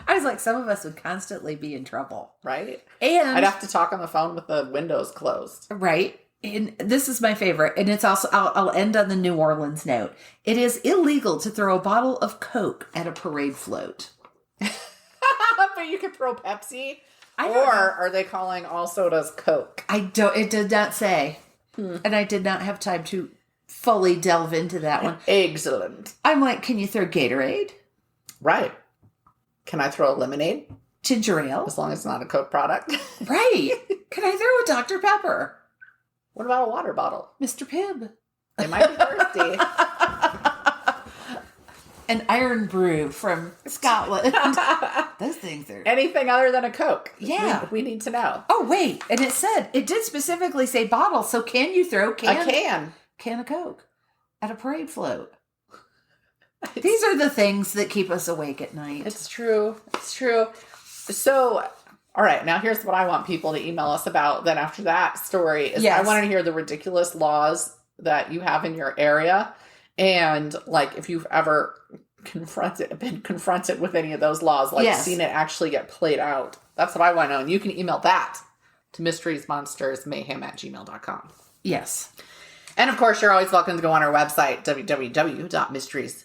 I was like, some of us would constantly be in trouble. Right? And... I'd have to talk on the phone with the windows closed. Right. And this is my favorite. And it's also... I'll end on the New Orleans note. It is illegal to throw a bottle of Coke at a parade float. But you could throw Pepsi? Or are they calling all sodas Coke? It did not say. And I did not have time to fully delve into that one. Excellent. I'm like, can you throw Gatorade? Right. Can I throw a lemonade? Ginger ale. As long as it's not a Coke product. Right. Can I throw a Dr. Pepper? What about a water bottle? Mr. Pibb. They might be thirsty. An iron brew from Scotland. Those things are... Anything other than a Coke. Yeah. We need to know. Oh, wait. And it did specifically say bottle. So can you throw A can. of Coke at a parade float? These are the things that keep us awake at night. It's true. It's true. So, all right. Now here's what I want people to email us about. Then after that story is I want to hear the ridiculous laws that you have in your area. And like, if you've ever been confronted with any of those laws, like seen it actually get played out. That's what I want to know. And you can email that to mysteriesmonstersmayhem@gmail.com. Yes. And of course, you're always welcome to go on our website, www.mysteries.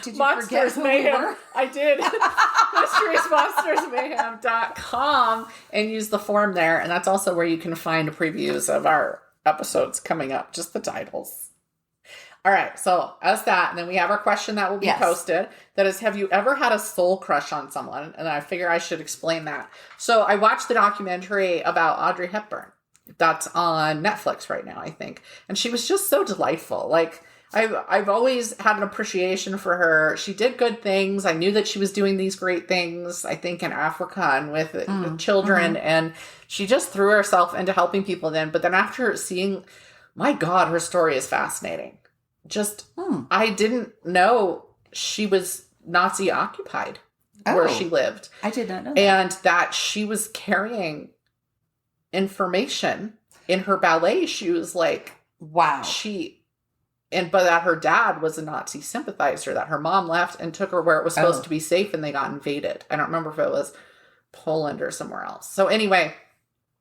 Did you Monsters forget who Mayhem. we were? I did. mysteriesmonstersmayhem.com and use the form there. And that's also where you can find previews of our episodes coming up, just the titles. All right, so as that, and then we have our question that will be posted. That is, have you ever had a soul crush on someone? And I figure I should explain that. So I watched the documentary about Audrey Hepburn. That's on Netflix right now, I think. And she was just so delightful. Like, I've always had an appreciation for her. She did good things. I knew that she was doing these great things, I think, in Africa and with children. Mm-hmm. And she just threw herself into helping people then. But then after seeing, my God, her story is fascinating. Just, I didn't know she was Nazi occupied where she lived. I did not know that. And that she was carrying information in her ballet shoes. Like, wow. But that her dad was a Nazi sympathizer, that her mom left and took her where it was supposed to be safe and they got invaded. I don't remember if it was Poland or somewhere else. So anyway,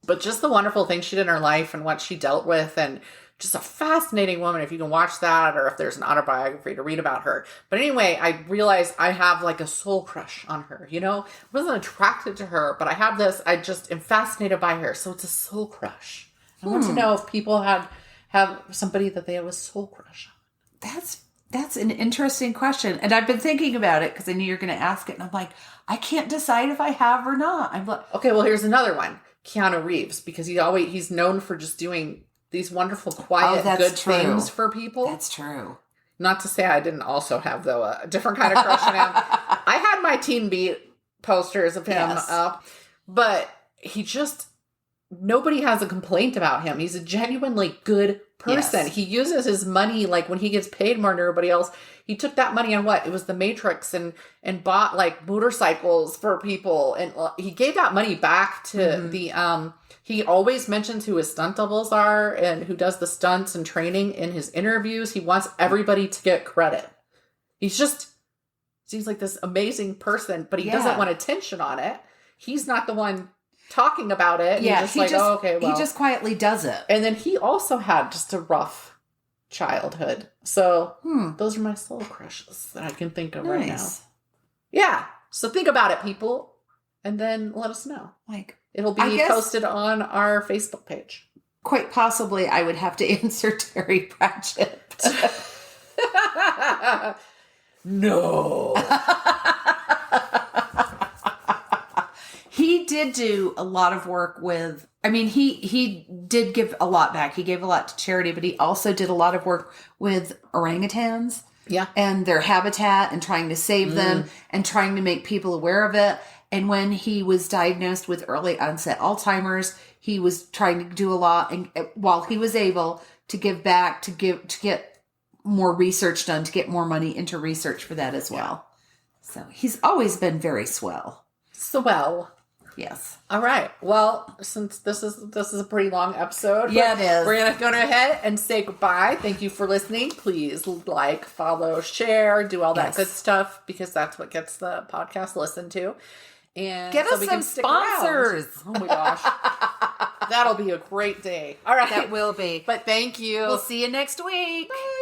but just the wonderful things she did in her life and what she dealt with, and just a fascinating woman. If you can watch that, or if there's an autobiography to read about her. But anyway, I realized I have like a soul crush on her, you know? I wasn't attracted to her, but I have this, I just am fascinated by her. So it's a soul crush. I want to know if people have somebody that they have a soul crush on. That's an interesting question. And I've been thinking about it because I knew you were going to ask it. And I'm like, I can't decide if I have or not. I'm like, okay, well, here's another one. Keanu Reeves, because he's known for just doing these wonderful, quiet, good things for people. That's true. Not to say I didn't also have, though, a different kind of crush on him. I had my Teen Beat posters of him up, but nobody has a complaint about him. He's a genuinely good person. Yes. He uses his money, like when he gets paid more than everybody else, he took that money on what? It was the Matrix and bought like motorcycles for people. And he gave that money back to the, he always mentions who his stunt doubles are and who does the stunts and training in his interviews. He wants everybody to get credit. He's just, seems like this amazing person, but he doesn't want attention on it. He's not the one talking about it. Yeah, he just quietly does it. And then he also had just a rough childhood. So those are my soul crushes that I can think of right now. Yeah. So think about it, people, and then let us know. Like, it'll be posted on our Facebook page. Quite possibly, I would have to answer Terry Pratchett. No. He did do a lot of work with, I mean, he did give a lot back. He gave a lot to charity, but he also did a lot of work with orangutans. Yeah. And their habitat and trying to save them and trying to make people aware of it. And when he was diagnosed with early onset Alzheimer's, he was trying to do a lot, and while he was able to give back, to get more research done, to get more money into research for that as well. So he's always been very swell. Swell. Yes. All right. Well, since this is a pretty long episode. Yeah, it is. We're going to go ahead and say goodbye. Thank you for listening. Please like, follow, share, do all that good stuff, because that's what gets the podcast listened to. And get us some sponsors. Oh my gosh. That'll be a great day. All right. That will be. But thank you. We'll see you next week. Bye.